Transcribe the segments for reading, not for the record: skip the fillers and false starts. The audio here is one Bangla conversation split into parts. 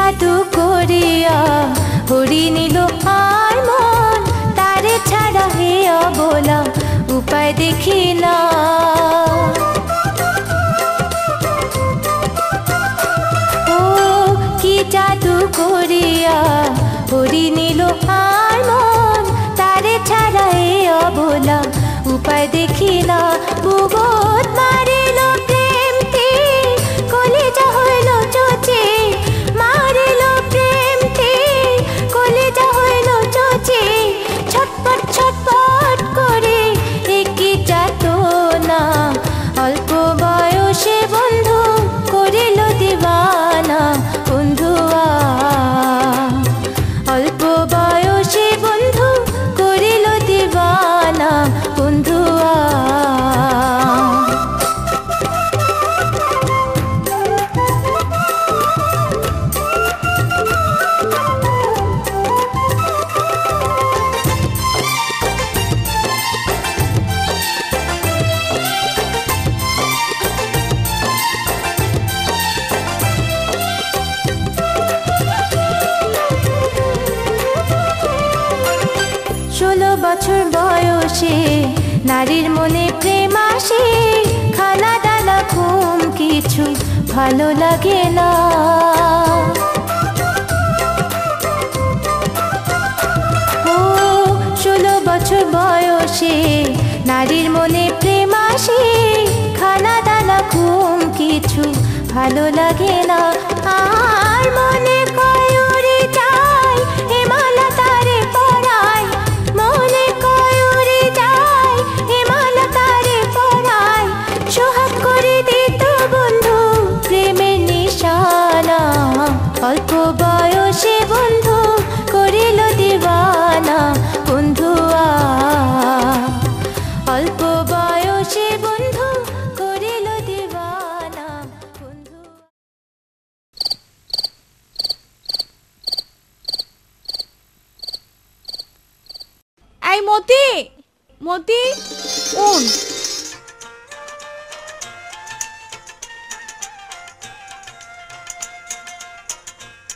জাদু করিয়া হরি নিল আর মন, তারে ছাড়া হে অবলা উপায় দেখি না। ও কি জাদু করিয়া হরি নিল আর মন, তারে ছাড়া হে অবলা উপায় দেখি না। ভূগোল মারিল প্রেম তীর, কলিজা হইল চোচে, মারিল প্রেম তীর, কলিজা হইল চোচে। ছটপট ছটপট করে একই যাতনা, অল্প বয়সে বন্ধু করিল দিবানা। বন্ধুয়া অল্প বয়সে বন্ধু করিল দিবানা। বন্ধুয়া বছর বয়সে নারীর মনে প্রেম আসে, খানা দানা ঘুম কিছু ভালো লাগে না। ও 16 বছর বয়সে নারীর মনে প্রেম আসে, খানা দানা ঘুম কিছু ভালো লাগে না। আর মনে কয়ুরি যায় হিমালয় তারে পড়ায়, মনে কয়ুরি যায় হিমালয় তারে পড়ায়। সোহাগ করে দিত বন্ধু প্রেমের নিশানা, অল্প বয়সে বন্ধু করিল দিবানা। বন্ধুয়া অল্প বয়সে বন্ধু করিল দিবানা। বন্ধু এই মতি, মতি উন।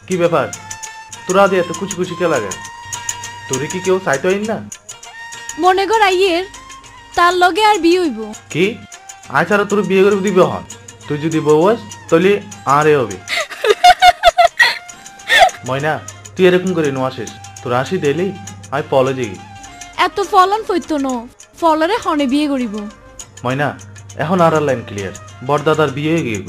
কি ব্যাপার তোরা দিয়ে এত কুচি কুচি কে লাগে? তোরে কি কেউ চাইতে হইন না? মনে কর আইয়ের তার লগে আর বিয়ে হইব। কি আয় ছাড়া তোর বিয়ে করে দিবে হন? তুই যদি বউ হস তাহলে আরে হবে। ময়না তুই এরকম করে নো আসিস, তোর আসি দিলি আয় পলে যাই। এত ফলন ফইতো ন, ফলরে হনে বিয়ে করিব। ময়না এখন আর লাইন ক্লিয়ার, বড়দাদার বিয়ে হয়ে গিয়ে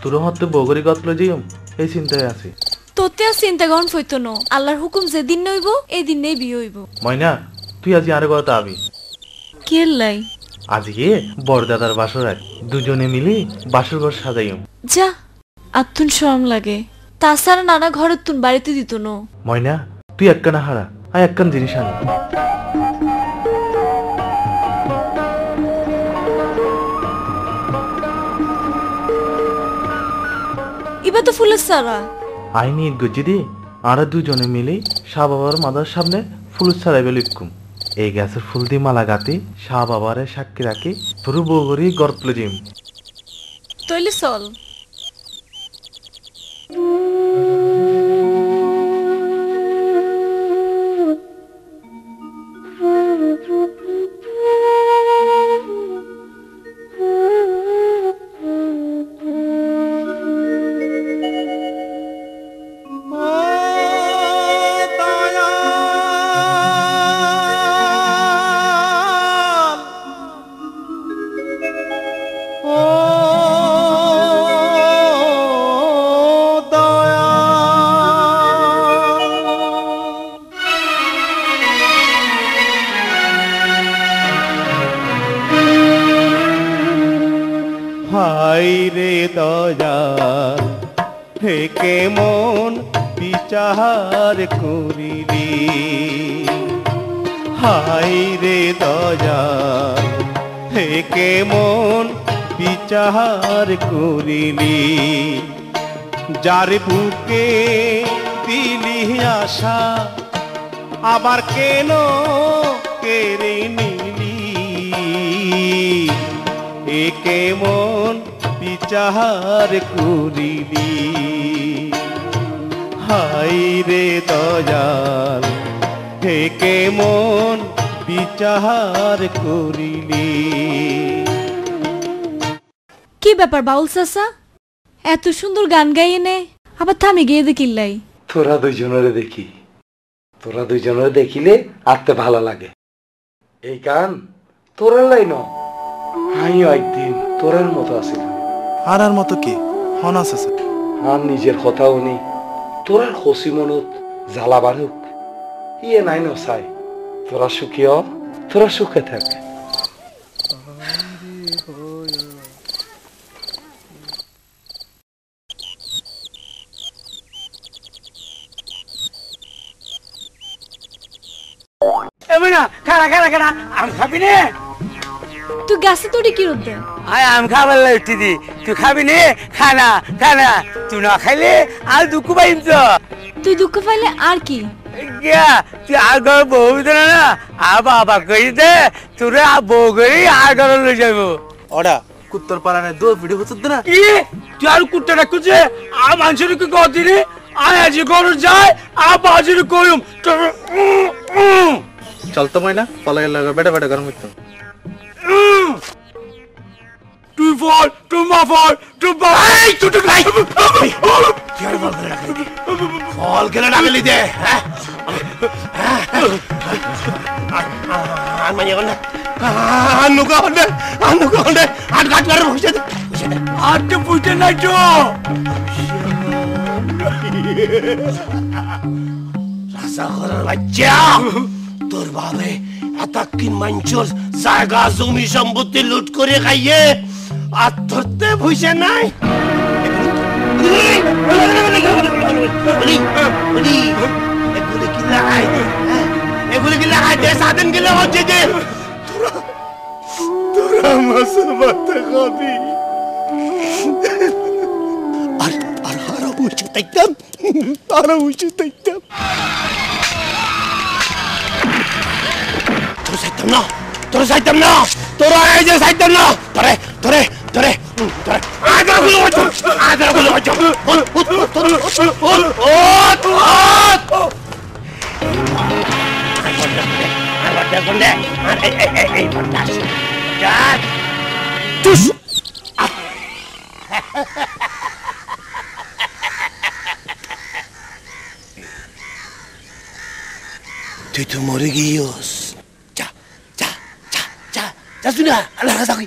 তোর হতে বগরি গতলে যাইম এই চিন্তায় আছি। তোতে আর চিন্তা করন ফইতো ন, আল্লাহর হুকুম যেদিন নইব এই দিনেই বিয়ে হইব। ময়না তুই আজ আরে কথা আবি কেলাই আজকে বড়দাদার বাসর আয়, দুজনে মিলি বাসর ঘর সাজাইম। যা আত্মন শরম লাগে, তাছাড়া নানা ঘরের তুন বাড়িতে দিত ন। ময়না তুই একখানা হারা আয় একখান জিনিস আনি। এবার তো ফুলের সারা আইনি গজিদি আর দুজনে মিলে শাহ বাবার মাদার সামনে ফুল ছাড়াইবে লিখুম। এই গাছের ফুল দিয়ে মালা গাতি শাহ বাবারে সাক্ষী রাখি তোর বগরি গর্তলে জিম। তৈলি চল। দয়াল হে কেমন বিচার করিলি, হাই রে দয়াল হে কেমন বিচার করিলি। যার বুকে দিলি আশা আবার কেন কেড়ে নিলি, এ কেমন বিচার করিলি। হাই রে দয়াল হে কেমন বিচার করিলি। কি ব্যাপার বাউল চাচা, এত সুন্দর গান গাইয়ে নে আবার থামি গিয়ে দেখিল্লাই? তোরা দুইজনের দেখি, তোরা দুইজনের দেখিলে আত্মে ভালো লাগে। এই গান তোরার লাইন, আমিও একদিন তোরের মতো আছিলাম। আর মতো কি হন আছে আর নিজের কথাও নেই, তোরার হসি মনত জ্বালা বারুক ইয়ে নাই ন চাই। তোরা সুখী হ, তোরা সুখে থাক। খানা খানা খানা আম খাবি নে? তুই গাছে তোরে কি রোদ দে? আয় আম খাবার লাগছি দি, তুই খাবি নে? খানা খানা তুই না খাইলে আর দুঃখ পাইম তো। তুই দুঃখ পাইলে আর কি? গিয়া তুই আর ঘর বউ দিতে না আর বাবা করি দে তোরে আর বউ করি আর ঘর লই যাবো। ওরা কুত্তর পালানে দো ভিডিও হচ্ছে না কি তুই আর কুত্তা ডাকুছে আর মানুষের কি গদি রে? আয় আজি ঘর যায় আর বাজির কইম চলতো ময়না পলাই লাগা বেটা বেটা গরম হইতো। তুই বল তুই মা বল তুই ভাই তুই ভাই কি আর বল করে রাখলি ফল কেন রাখলি দে আর মানে কোন আনুকা হলে আর গাছ করে বসে দে আর তো বুঝতে নাই তো রাজা ঘরের বাচ্চা তোর বাবে এতক্ষণ মানুষের জায়গা জমি সম্পত্তি লুট করে খাইয়ে আর ধরতে ভুইছে নাই। এগুলি কি লাগাই দে সাধন গেলে হচ্ছে যে তোরা মাছের মাথা খাবি আর আর হারা বসে থাকতাম তোরা সাইতাম না তোরা এই যে সাইতাম না তোরে আগাগুলো তুই তো মরে গিয়েছ। Sudah, Allah Khazaki.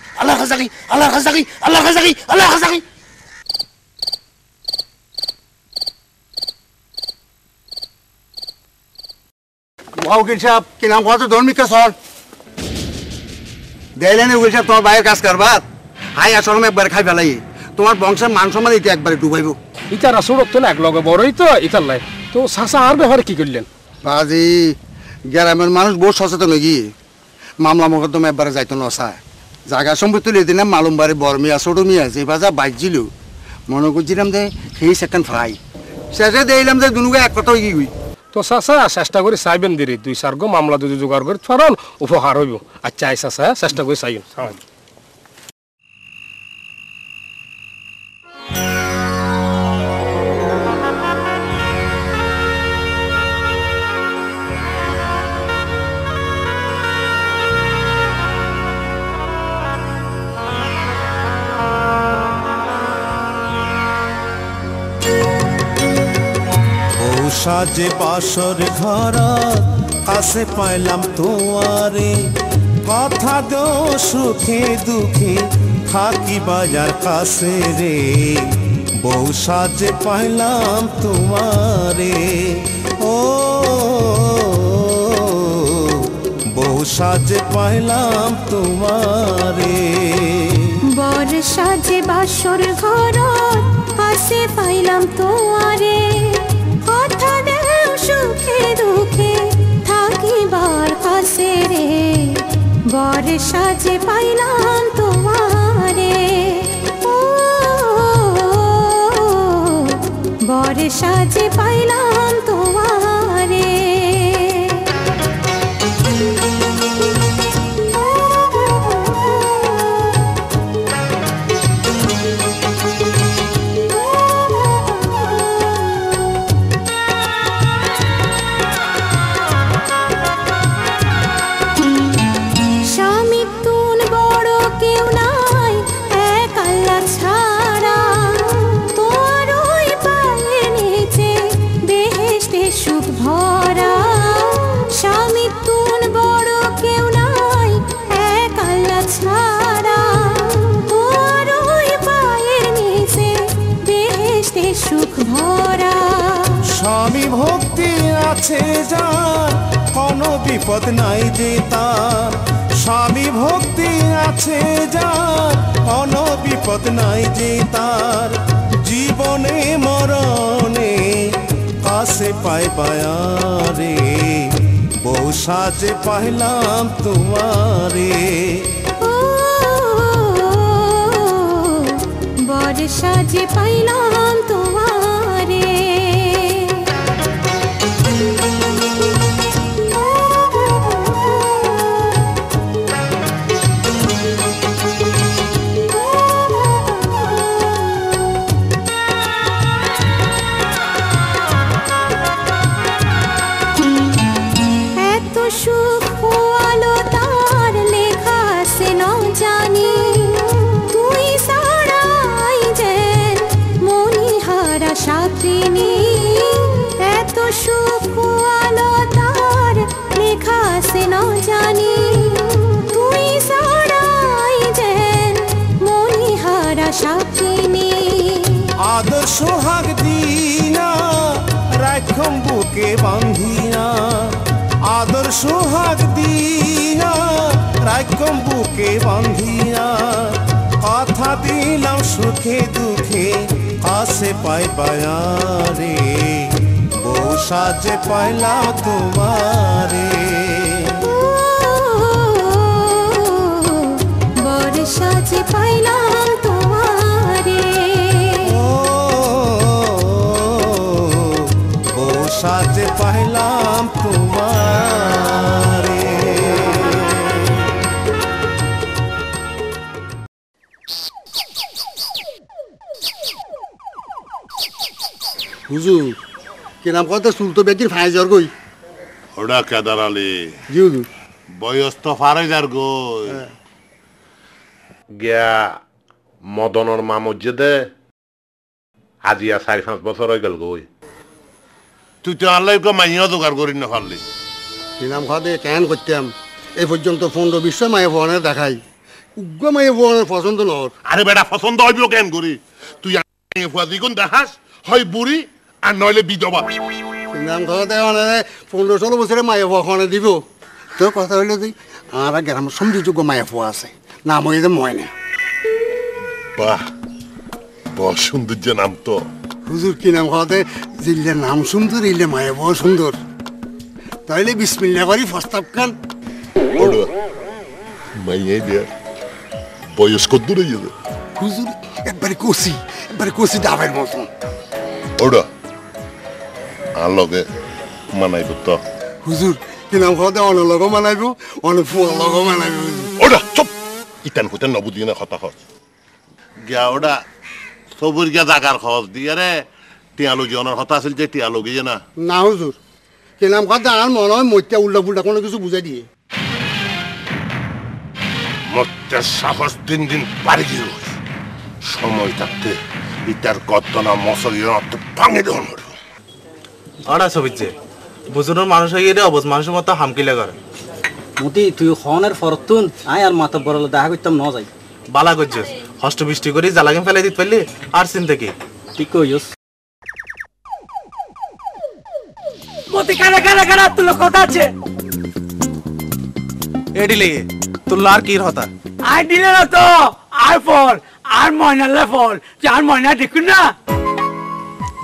উকিল সাহেব কি নাম কত ধর্মিক সর দেখলেন উকিল সাহেব তোমার ভাইয়ের কাজ করবার হাই আসলে একবার খাই ফেলাই তোমার বংশের মান সম্মান এটা একবারে ডুবাইব। ইতারা সুরত তো না এক লগে বড়ই তো ইতার লাই তো চাচা আর ব্যাপারে কি করলেন? বাজি গ্রামের মানুষ বহু সচেতন হয়ে গিয়ে মামলা মোকদ্দমা একবারে যাইতো নসায় জায়গা সম্পত্তি তুলে দিলাম মালুম বাড়ি বড় মিয়া ছোট মিয়া যে বাজা বাইছিল মনে করছিলাম যে সেই সেকেন্ড ফ্রাই শেষে দেখলাম যে দুনুকে এক কথা হয়ে গই। তো চাচা চেষ্টা করে চাইবেন দেরি 2-4 গো মামলা যদি জোগাড় করে ফারন উপহার হইব। আচ্ছা চাচা চেষ্টা করে চাইবেন। সাজে বাসর ঘর কাছে পাইলাম তোয়ারে কথা দো সুখে দুঃখে থাকি বাজার কাছে রে বউ সাজে পাইলাম তোমারে ও বউ সাজে পাইলাম তোমারে বর সাজে বাসর ঘর কাছে পাইলাম তোয়ারে কথা দেও সুখে দুঃখে থাকিবার কাছে রে বর সাজে পাইলাম তোমারে ও বর সাজে পাইলাম তোমারে আছে যার কোনো বিপদ নাই যে তার স্বামী ভক্তি আছে যার কোনো বিপদ নাই যে তার জীবনে মরণে কাছে পাই বায়ারে বউ সাজে পাইলাম তোমারে বর সাজে পাইলাম তোমারে এত সুখ আলো তার লেখা সে ন জানি তুই সারাই যেন মনিহারা সাথিনী এত সুখ আলো তার লেখা সে ন জানি তুই সারাই যেন মনিহারা সাথিনী আদর সোহাগ দিনা রাখম বুকে বাঁধিয়া আদর সোহাগ দিনা রাখম বুকে বাঁধিয়া কথা দিলাম সুখে দুঃখে আসে পাই বায়ারে বউ সাজে পাইলাম তোমারে বর সাজে পাইলাম তোমারে বউ সাজে পাইলাম তোমারে হুজুর কি নাম কথা চুল তো বেদিন ফাই জ্বর গই ওটা কেদার আলী জি হুজুর বয়স তো ফারাই যার গই গিয়া মদনের মা মসজিদে আজিয়া 4-5 বছর হয়ে গেল গই তুই তো আল্লাহ মাইয়া জোগাড় করি না পারলি কি নাম খাওয়া দিয়ে কেন করতাম এই পর্যন্ত 15-20 মায়ে ভবনের দেখাই উগ্র মায়ে ভবনের পছন্দ নর আরে বেটা পছন্দ হইব কেন করি তুই ফুয়াজি কোন দেখাস হয় বুড়ি আর নইলে বিধবা কি নাম খাওয়া দেয় মানে 15-16 বছরে মায়ে ভবনে দিব তোর কথা হইলো যে আর গ্রামের সমৃদ্ধযোগ্য মায়ে ফুয়া আছে নাম হয়ে যায় ময়না বাহ বড় সৌন্দর্য নাম তো হুজুর কি নাম খাওয়াতে জিল্লের নাম সুন্দর ইলে মায়ে বড় সুন্দর তাইলে বিসমিল্লাহ করি প্রস্তাব খান ওরা মাইয়া দিয়া বয়স কত দূরে যাবে হুজুর একবারে কষি ডাবের মতন ওরা আর লগে মানাইব তো হুজুর কি নাম খাওয়াতে অনেক লগো মানাইব অনেক ফুয়া লগো মানাইব ওরা চুপ ইতান কুতেন নবুদি না কথা হস গিয়া ওরা সবুর গিয়া জাগার খরচ দিয়ে রে টিয়ালু জীবনের কথা আছিল যে টিয়ালু গিয়ে না না হুজুর কি নাম খাওয়াতে আর মনে হয় মত্যা উল্টা পুল্টা কোনো কিছু বুঝাই দিয়ে মধ্যে সাহস দিন দিন বাড়ি গিয়ে সময় থাকতে ইটার কদ্দনা মশলির ভাঙে দেওয়া আড়া ছবিছে বুঝুনোর মানুষ হয়ে গেলে অবশ্য মানুষের মতো হামকিলে করে মুতি তুই খনের ফরতুন আয় আর মাথা বড় দেখা করতাম ন যাই বালা করছিস হষ্ট বৃষ্টি করি জ্বালাকে ফেলে দিতে পারলি আর চিন্তা কি ঠিক কইস মতি কানা কানা কানা তোর কথা আছে এডি লেগে তোর আর কি হতা আই দিলে না তো আর ফল আর ময়নালে ফল আর ময়না দেখুন না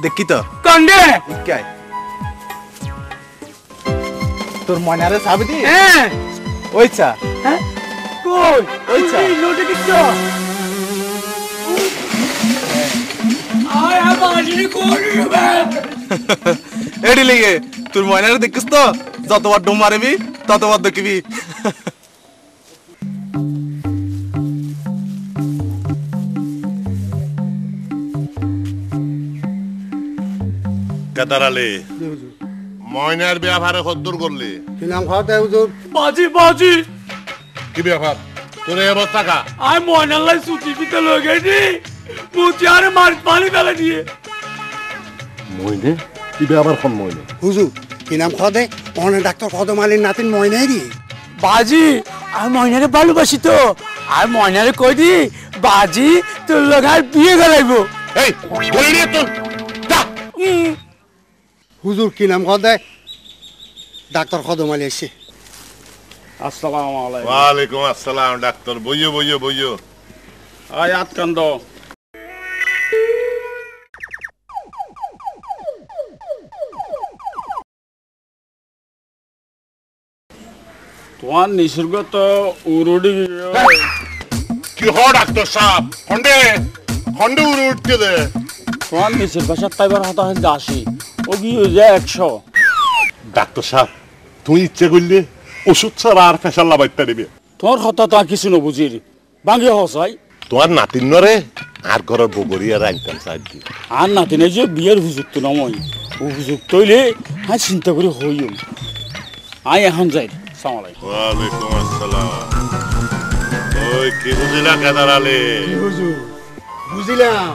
দেখি তো কন্ডে কে তোর ময়নারে চাবি দি হ্যাঁ ওইছা হ্যাঁ কই ওইছা লোটে দিছো আয় আবাজি কোনি বে এডি লেগে তোর ময়নারে দেখিস তো যতবার ডুম মারবি ততবার দেখিবি কেদার আলী ময়নার ব্যাপারে কদ্দুর করলি কি নাম খাওয়াতে হুজুর বাজি বাজি কি ব্যাপার তোর এই অবস্থা কা আয় ময়নালাই সুচি পিতে লয়ে গেছি মুতি আর মার পানি ফেলে দিয়ে মইনে কি ব্যাপার কোন মইনে হুজুর কি নাম খাওয়াতে অনেক ডাক্তার কদম আলীর নাতিন ময়নাই রে বাজি আর ময়নারে ভালোবাসি তো আর ময়নারে কই দি বাজি তোর লগার বিয়ে গলাইবো এই বলি রে তো হুজুর কি নাম খাওয়াতে ডাক্তার কদম আলী এসে। আসসালামু আলাইকুম। ওয়ালাইকুম আসসালাম ডাক্তার। বইয়ো বইয়ো বইয়ো। আয় আতকান্দ। তোমার নিসর্গত উড়ুডি কি হ ডাক্তার সাহেব? খন্ডে খন্ডে উড়ে উঠতে দে। তোমার নিচের ভাষা তাইবার হতা হতে আসি ও কি হয়ে যায় 100। ডাক্তার সাহেব তুই ইচ্ছে করলে ওষুধ ছাড়া আর ফেসাল লাগাইতে দিবে। তোমার কথা তো আর কিছু না বুঝির ভাঙিয়ে হসাই। তোমার নাতিন নরে আর ঘরের বগরিয়া রাখতাম সাহায্য। আর নাতিনে যে বিয়ের হুজুক্ত নমই উপযুক্ত হইলে হ্যাঁ চিন্তা করে হইম। আই এখন যাই। সালাম আলাইকুম। ওয়ালাইকুম আসসালাম। ওই কি বুঝিলা কেদার আলী? হুজুর বুঝিলাম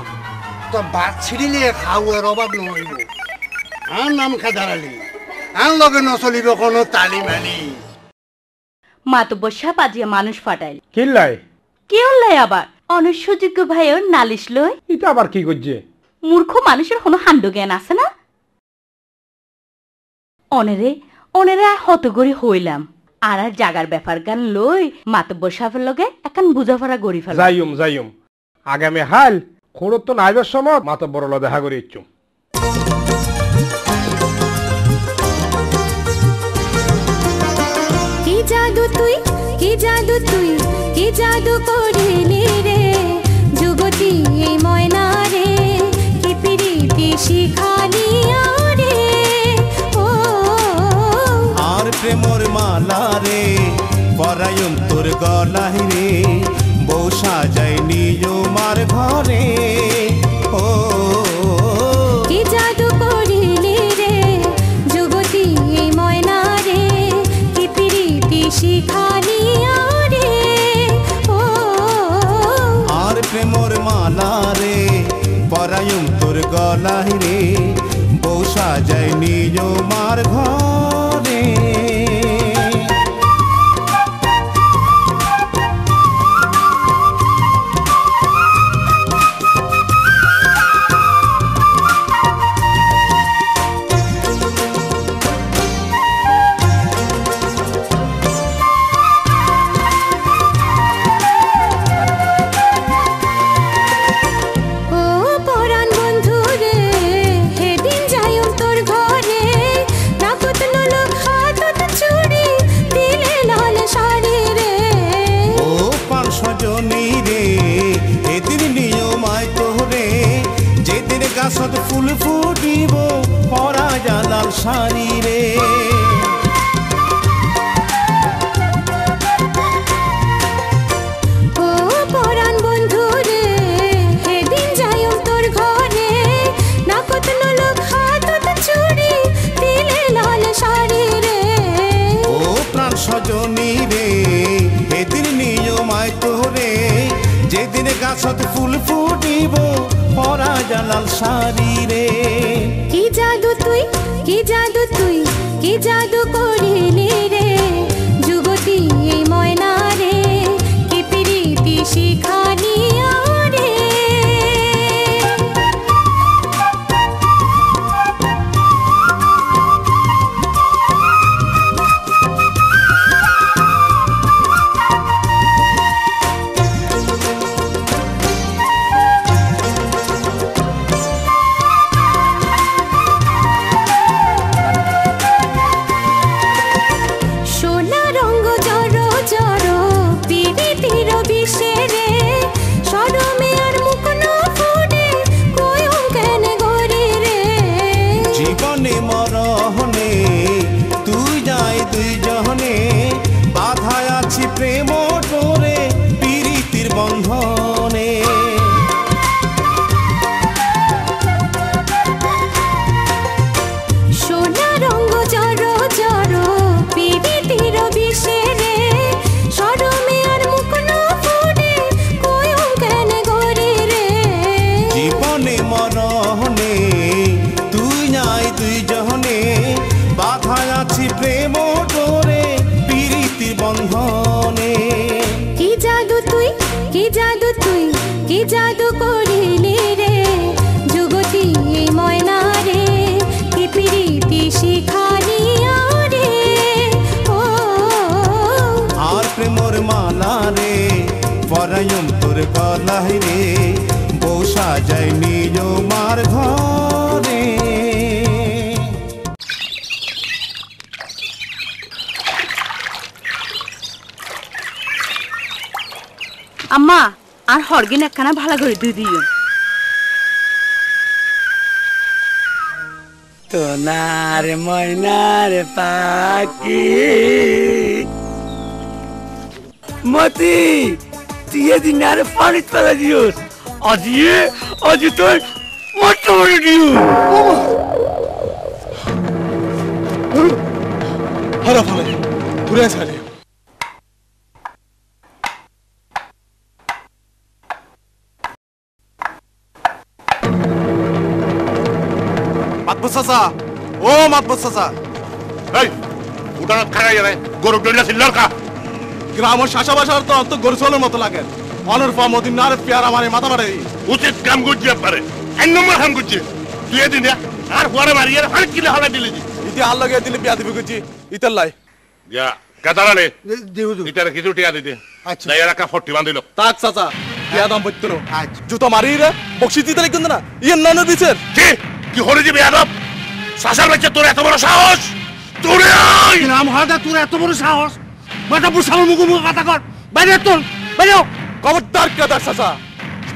তো ভাত ছিড়িলে খাওয়ার অভাব নহইব। আর নাম খাদার আলী আর লগে নচলিব কোনো তালিমানি। মাতব্বর সাহেব আজিয়া মানুষ ফাটাইল। কিল্লাই কি হল্লাই আবার অনস্যযোগ্য ভাইয়ের নালিশ লই? এটা আবার কি করছে? মূর্খ মানুষের কোনো হান্ড জ্ঞান আছে না? অনেরে হতগরি হইলাম আর জাগার ব্যাপার গান লই মাতব্বর সাহেবের লগে এখন বুঝাফারা গড়ি ফেলা। যাইম আগামী হাল খোড়ত তো নাইবার সময় মাতব্বর ল দেখা করে ইচ্ছুম। কি জাদু তুই কি জাদু তুই কি জাদু করিলি রে যুবতী এই ময়না রে কি পিরিতি শিখালি রে ও আর প্রেমর মালা রে পরায়ম তোর গলায় রে বউ সাজাই নিও মার ঘরে ও কি জাদু করিলি রে যুবতী এই ময়না রে কি পিরিতি শিখালি রে ও আর প্রেমর মালা রে পরায়ম তোর গলায় রে বউ সাজাই নিও মার ঘরে গাছত ফুল ফুটিব পরা জালাল শাড়ি রে ও পরাণ বন্ধু রে সেদিন যাইম তোর ঘরে নাকত নলক হাতত চুড়ি দিলে লাল শাড়ি রে ও প্রাণ সজনী রে এদিন নিয়মায় তোরে যেদিন গাছত ফুল ফুটিব পরা জালাল শাড়ি রে কি জাদু তুই কি জাদু তুই কি জাদু করিলি রে যুবতী এই ময়না রে কি পিরিতি শিখালি রে তলায় রে বউ সাজায় নিজ মার ঘরে। আম্মা আর হরগিন একখানা ভালো করে দিয়ে দিও। তোনার ময়নার পাখি মতি তুই এদিন আর পানি তোলা দিওস আজি তোর মতো করে দিও। হারা ফালে ঘুরে ছাড়ে মাতবর চাচা, ও মাতবর চাচা, এই উঠানো খারাই যাবে গরু ডইলা ছিল কা গ্রামের শাসা বাসার তো অত গরু চলের মতো লাগে। অনর্পা মদিন নারে পেয়ারা মানে মাথা মারে উচিত কাম করতে পারে এক নম্বর কাম করছে তুই এদিন আর হুয়ারে মারিয়ে আর কিলে হলা দিলি ইতি হাল লাগে দিলে বিয়া দিবি করছি ইতার লাই যা কাতারালে জি হুজুর। ইতারে কিছু টিয়া দিতে আচ্ছা। দাইয়া রাখা 40 বান্ধিল তাক চাচা বিয়া দাম বইতো আচ্ছা। জুতো মারি রে বকশি দিতে লাগি না ইয়ে নন দিছেন কি কি হরে যে বেয়াদব সাসার বাচ্চা তোর এত বড় সাহস তোরে আই নাম হাদা তোর এত বড় সাহস মাথা পুষালো মুখে মুখে কথা কর বাইরে তোর বাইরে খবরদার কেদার চাচা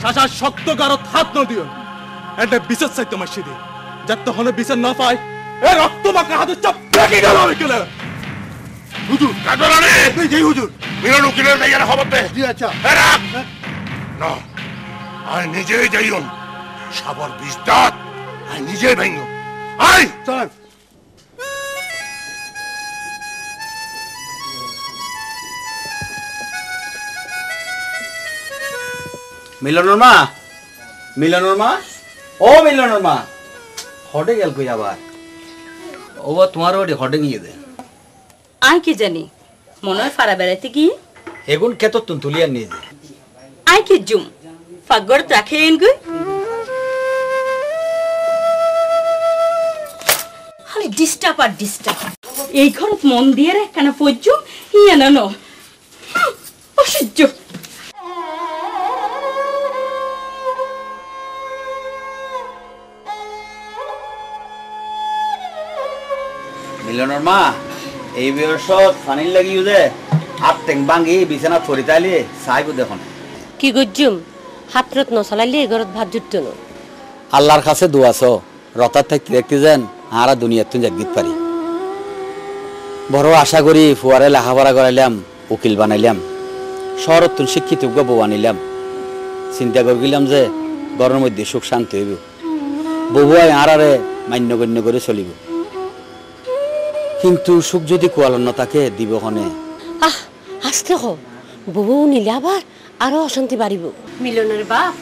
চাচা শক্ত গারত হাত ন দিও এটা বিশেষ চাইতো মাসি দি যত হনে বিচার না পাই এ রক্ত মাখা হাতে চাপ দেখি গেল কেলে হুজুর কাতারালে এই যে হুজুর মিরন উকিলের দাইয়া খবর দে জি আচ্ছা রাখ না আই নিজেই যাইম সাবর বিস্তার আই নিজেই ভাইঙ্গ আই চল মিলনের মা, মিলনের মা, ও মিলনের মা, হটে গেল কই আবার? ও তোমার ওটি হটে গিয়ে দে। আই কি জানি মনে হয় ফারা বেড়াইতে গিয়ে এগুন কেতর তুন তুলিয়া নিয়ে দে। আই কি জুম ফাগর রাখে এনগু খালি ডিস্টার্ব আর ডিস্টার্ব। এই ঘরত মন দিয়ে একখানা পর্যু ইয়া না ন অসহ্য। মিলনের মা, এই বয়সত ফানির লাগিও দে আত্তেং বাঙ্গি বিছানা ফরিতালি চাইব দেখুন। কি গজ্জুম হাতরত নচলাইলে এঘরত ভাত জুটত ন। আল্লাহর কাছে দোয়াছ রতার থাকতে দেখতে যান আরা দুনিয়ার তুন জাগিত পারি। বড় আশা করি ফুয়ারে লেখাপড়া করাইলাম, উকিল বানাইলাম, শহরত তুন শিক্ষিত বউ আনিলাম। চিন্তা করিলাম যে ঘরের মধ্যে সুখ শান্তি হইব, বউয়াই আরারে মান্যগণ্য করে চলিব। কিন্তু সুখ যদি কোয়ালন্য তাকে দিব হনে। আহ আজকে হ বউ নিলে আবার আরো অশান্তি বাড়িব। মিলনের বাপ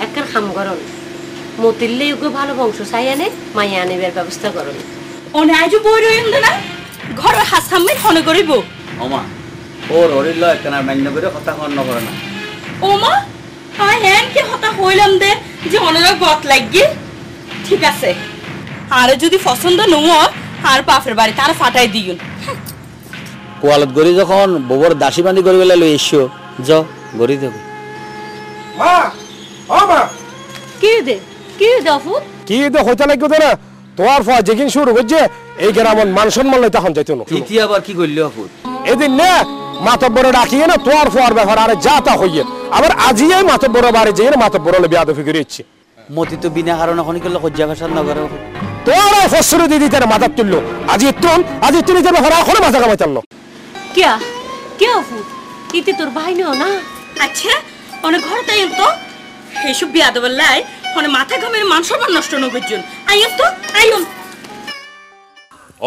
একখান খাম করন মতিল্লে ভালো বংশ চাই আনে মাইয়া আনিবার ব্যবস্থা করন। ওনে আইজু বই রইম না ঘর হাত সামনে ফোন করিব। ওমা ওর হরিল একখানা মান্য করে কথা কন্ন করে না। ওমা আই হেন কি হতা হইলাম দে যে অনেক গত লাগি। ঠিক আছে আরে যদি পছন্দ নয় আর বাপের বাড়ি তার ফাটাই দিউন। কোয়ালত গড়ি যখন বউর দাসী বান্দি করে গেলে লই এসো য গড়ি দেবে। মা ও মা কি দে অফুত কি দে হইতে লাগবে না তোর ফা যেদিন শুরু করছে এই গ্রামন মান সম্মান লইতে হন যাইতো না। ইতি আবার কি কইল আফুত? এদিন না মাতব্বরে ডাকিয়ে না তোর ফোয়ার ব্যাপার আরে যা তা হইয়ে আবার আজিয়ে মাতব্বরে বাড়ি যেয়ে মাতব্বরে বিয়াদফি করে ইচ্ছে। মতি তো বিনা কারণে খনি করলে লজ্জা ভাষা নগর তোর ফসর দিদি তার মাথা তুললো আজি তুই যাবে হরা এখন মাথা কামাই চাললো। কিয়া কে অফুত ইতি তোর ভাই নও না? আচ্ছা অনেক ঘর তাই তো এইসব বিয়া দেবার লাই অনেক মাথা ঘামের মান সম্মান নষ্ট ন করছেন। আইন তো আইন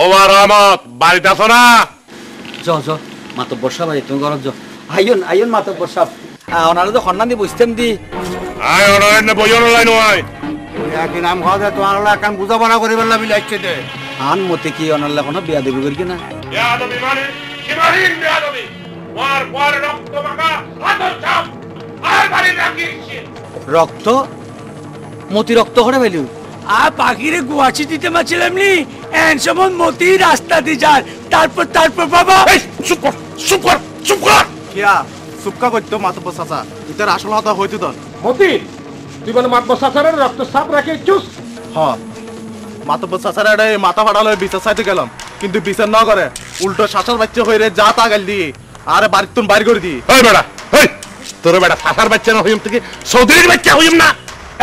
ও রহমত বাড়িতে আছো না? জ মাতব্বর সাহেব তুমি ঘর য আইন মাতব্বর সাহেব ওনারা তো খন্ডান দি বুঝতেম দি আয় অনলাইন না বই অনলাইন হয় একদিন নাম খাওয়া যায় তোমার হলো এখন বুঝা বানা করিবার লাগি লাগছে দে আন মতে কি অনাল্লা কোনো বিয়া দেবি করি না বেয়াদবি মানে কি মারিন বেয়াদবি ওয়ার ওয়ার রক্ত মাখা হাতর চাপ আর বাড়ি রাখিছি রক্ত মতি রক্ত করে ফেলু আর পাখিরে গুয়াছি দিতে পারছিলাম নি এন সময় মতি রাস্তা দিয়ে যান তারপর বাবা চুপ কর কিয়া সুপকা করতো মাতব্বর চাচা ইতার আসল হতা হইতো দন মতি তুই মানে মাতব্বর চাচারের রক্ত সাপ রাখে চুস হ মাতব্বর চাচার এটা মাথা ফাটাল হয়ে বিচার চাইতে গেলাম কিন্তু বিচার না করে উল্টো শাসার বাচ্চা হয়ে রে যা তা গাল দিয়ে আরে বাড়ির তুন বাইর করে দি ওই বেড়া ওই তোর বেড়া চাচার বাচ্চা না হইম থেকে চৌধুরীর বাচ্চা হইম না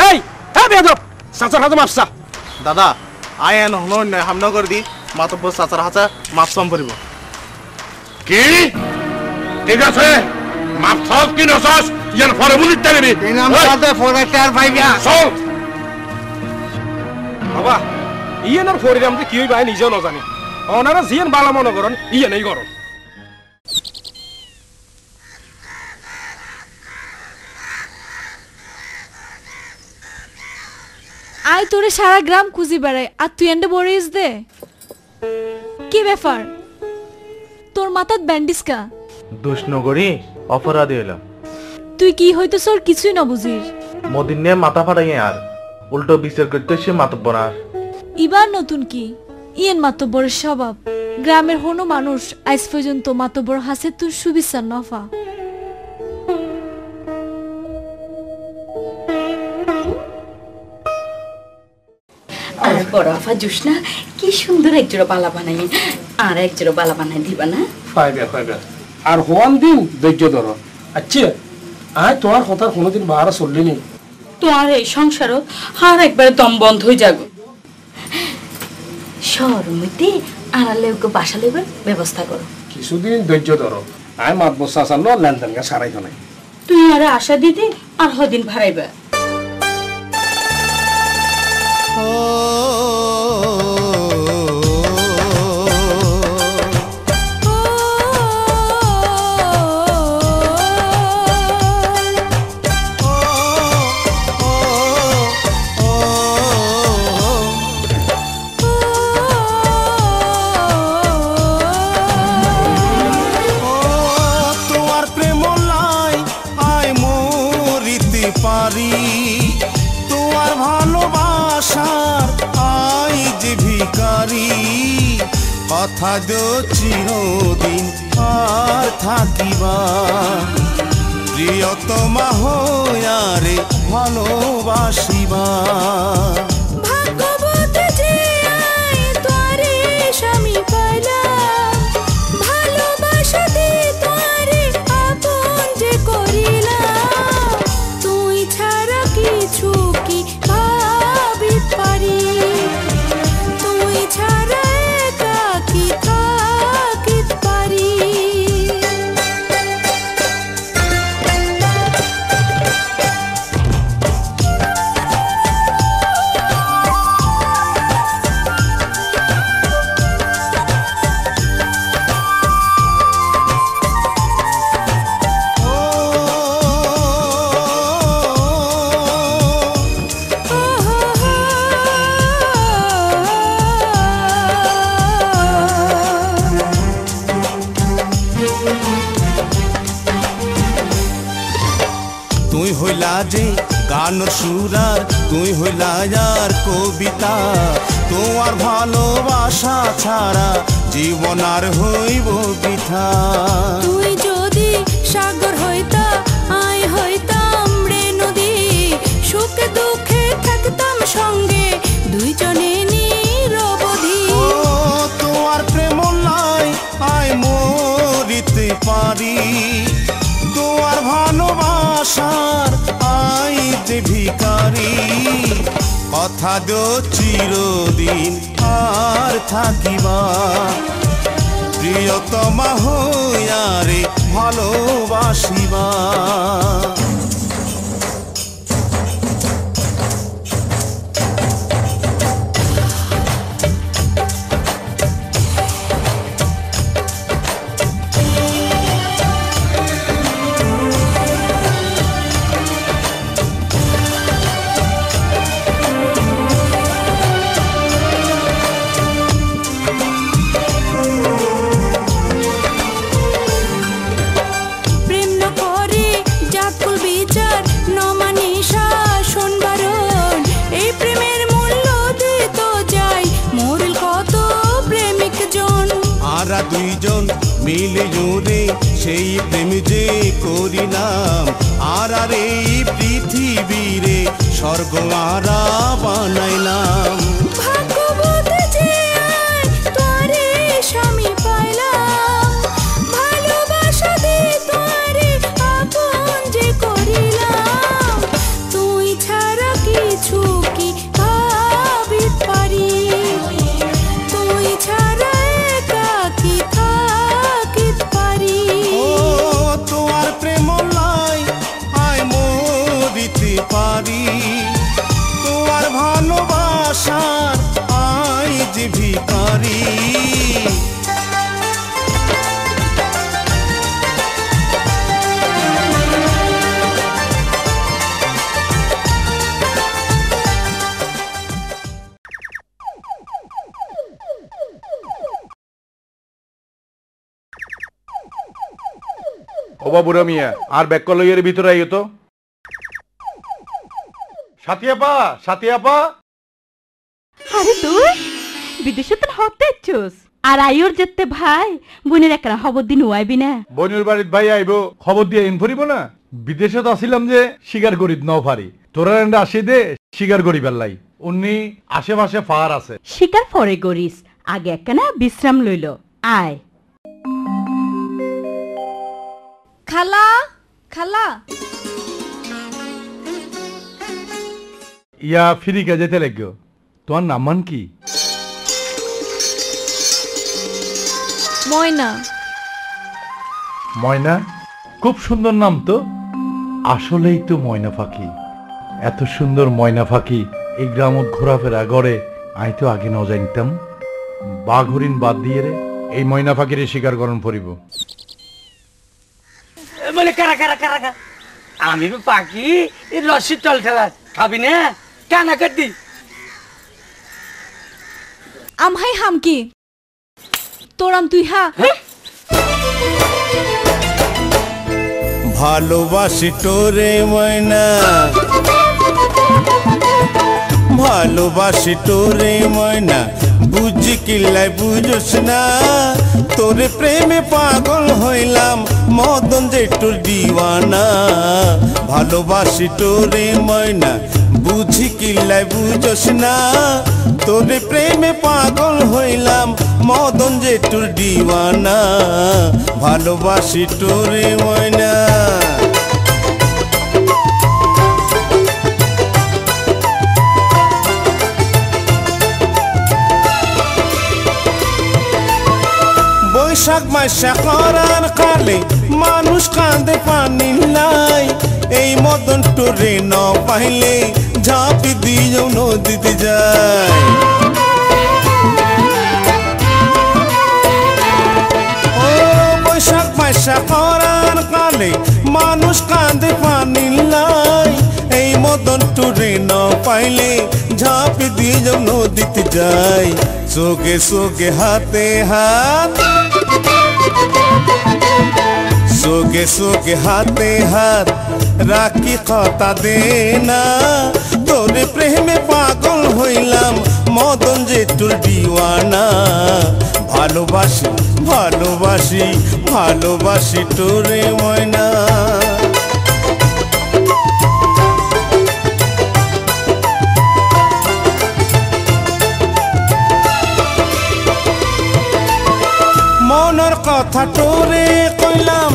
এই হ্যাঁ বেয়াদব চাচার হাতে মাপসা দাদা আয় এন হন হামনা করে দি মাতব্বর চাচার হাতে মাপসাম পড়িব কি ঠিক আছে মাপসাস কি নসাস ইয়ান ফরমুলিত দেবি দিনাম সাথে ফরেস্টার ভাইয়া চল বাবা ইয়ানোর ফরিরাম যে কি হই ভাই নিজেও না জানি ওনারা জিয়ান বালা মনে করেন ইয়ে নেই করন আই তোরে সারা গ্রাম খুঁজি বেড়াই আর তুই এন্ডে বরিস দে কি ব্যাপার তোর মাথাত ব্যান্ডিস কা দোষ নগরী অপরাধী হইলাম তুই কি হইতো তোর কিছুই না বুঝিস মদিন নিয়ে মাথা ফাটাই আর উল্টো বিচার করতে সে মাতব্বর আর ইবার নতুন কি ইয়েন মাতব্বরের স্বভাব গ্রামের হনো মানুষ আজ পর্যন্ত মাতব্বর হাসে তোর সুবিচার নফা আর বড় আফা জুসনা কি সুন্দর একজোড়া বালা বানাই আর একজোড়া বালা বানাই দিবা না ফাইবে আর হওয়ান দিন ধৈর্য ধরো আচ্ছা আয় তোমার কথা কোনোদিন বাহারা চললি নি তোমার এই সংসারও আর একবার দম বন্ধ হয়ে যাগো শহরমতে আড়ালে ওকে বাসা লেবার ব্যবস্থা করো কিছুদিন ধৈর্য ধরো আয় মাত বসা চালো লেনদেন গা সারাই খানাই তুই আর আশা দিদি আর হদিন ভাড়াইবা কথা দো চিরদিন আর থাকিবা প্রিয়তমা হইয়ারে ভালোবাসিবা ভাগ্যবতী যে আই তোরে স্বামী পাইলাম ভালোবাসা দি তোরে আপন যে করিলাম তুই ছাড়া কিছু কি ভাবি পারি তুই ছাড়া যে গানের সুরার তুই হইলা আর কবিতা তোমার ভালোবাসা ছাড়া জীবন আর হইব বৃথা তুই যদি সাগর হইতা আই হইতাম রে নদী সুখে দুঃখে থাকতাম সঙ্গে দুইজনে নিরবধি তোমার প্রেম লাই আই মরিতে পারি তোমার ভালোবাসার আই যে ভিখারি কথা দো চিরদিন আর থাকিবা প্রিয়তমা হইয়ারে ভালোবাসিবা দুইজন মিলে জুড়ে সেই প্রেম যে করিলাম আর আর এই পৃথিবীরে স্বর্গ আরা বানাইলাম ভাগ্যবত যে আয় তোরে স্বামী পাইলাম ভালোবাসা দে তোরে আপন যে করিলাম তুই ছাড়া কিছু কি ভাবিতে পারি তুই ছাড়া একা কি থাকিতে পারি ও তোমার প্রেম লাই আয় মরিতে পারি তোমার ভালোবাসার আই যে ভিখারি ও বাবুরা মিয়া আর ব্যাক কল লইয়ের ভিতরে আইও তো সাথিয়াপা সাথিয়াপা আরে তুই বিদেশে তো হতে ইচ্ছুস আর আইওর যেতে ভাই বোনের একটা খবর দিন আইবি না বোনের বাড়ির ভাই আইবো খবর দিয়ে ইন ফরিব না বিদেশে তো আসিলাম যে শিকার করিত নাও পারি তোরা এন্ডা আসি দে শিকার করি বেলাই উনি আশেপাশে ফার আছে শিকার পরে গরিস আগে একখানা বিশ্রাম লইল আয় খালা খালা ইয়া ফিরিকা যেতে লাগো তোমার নাম মান কি ময়না ময়না খুব সুন্দর নাম তো আসলেই তো ময়না পাখি এত সুন্দর ময়না পাখি এই গ্রামত ঘোরাফেরা গড়ে আই তো আগে ন জানতাম বাঘ হরিণ বাদ দিয়ে রে এই ময়না পাখিরে শিকার করণ পড়িব বলে কারা কারা কারা কারা আমি তো পাখি এই রশি টল খেলা খাবি না কানা কাটি আমহাই হামকি তোরাম তুই হা ভালোবাসি তোরে ময়না ভালোবাসি তোরে ময়না বুঝি কিল্লাই বুঝোস না তোরে প্রেমে পাগল হইলাম মদন জেঠুর দিওয়ানা ভালোবাসি তোরে ময়না বুঝি কিল্লাই বুঝোস না তোরে প্রেমে পাগল হইলাম মদন জেঠুর দিওয়ানা ভালোবাসি তোরে ময়না বৈশাখ মাসে করার কালে মানুষ কাঁদে পানি নাই এই মদন টোরে ন পাইলে ঝাঁপি দিও নদীতে যায় ও বৈশাখ মাসে করার কালে মানুষ কাঁদে পানি নাই এই মদন টোরে ন পাইলে ঝাঁপি দিও নদীতে যায় সোগে সোগে হাতে হাত সোগে সোগে হাতে হাত রাখি কথা দে না তোরে প্রেমে পাগল হইলাম মদন জেঠুর দিওয়ানা ভালোবাসি ভালোবাসি ভালোবাসি তোরে ময়না মনের কথা তোরে কইলাম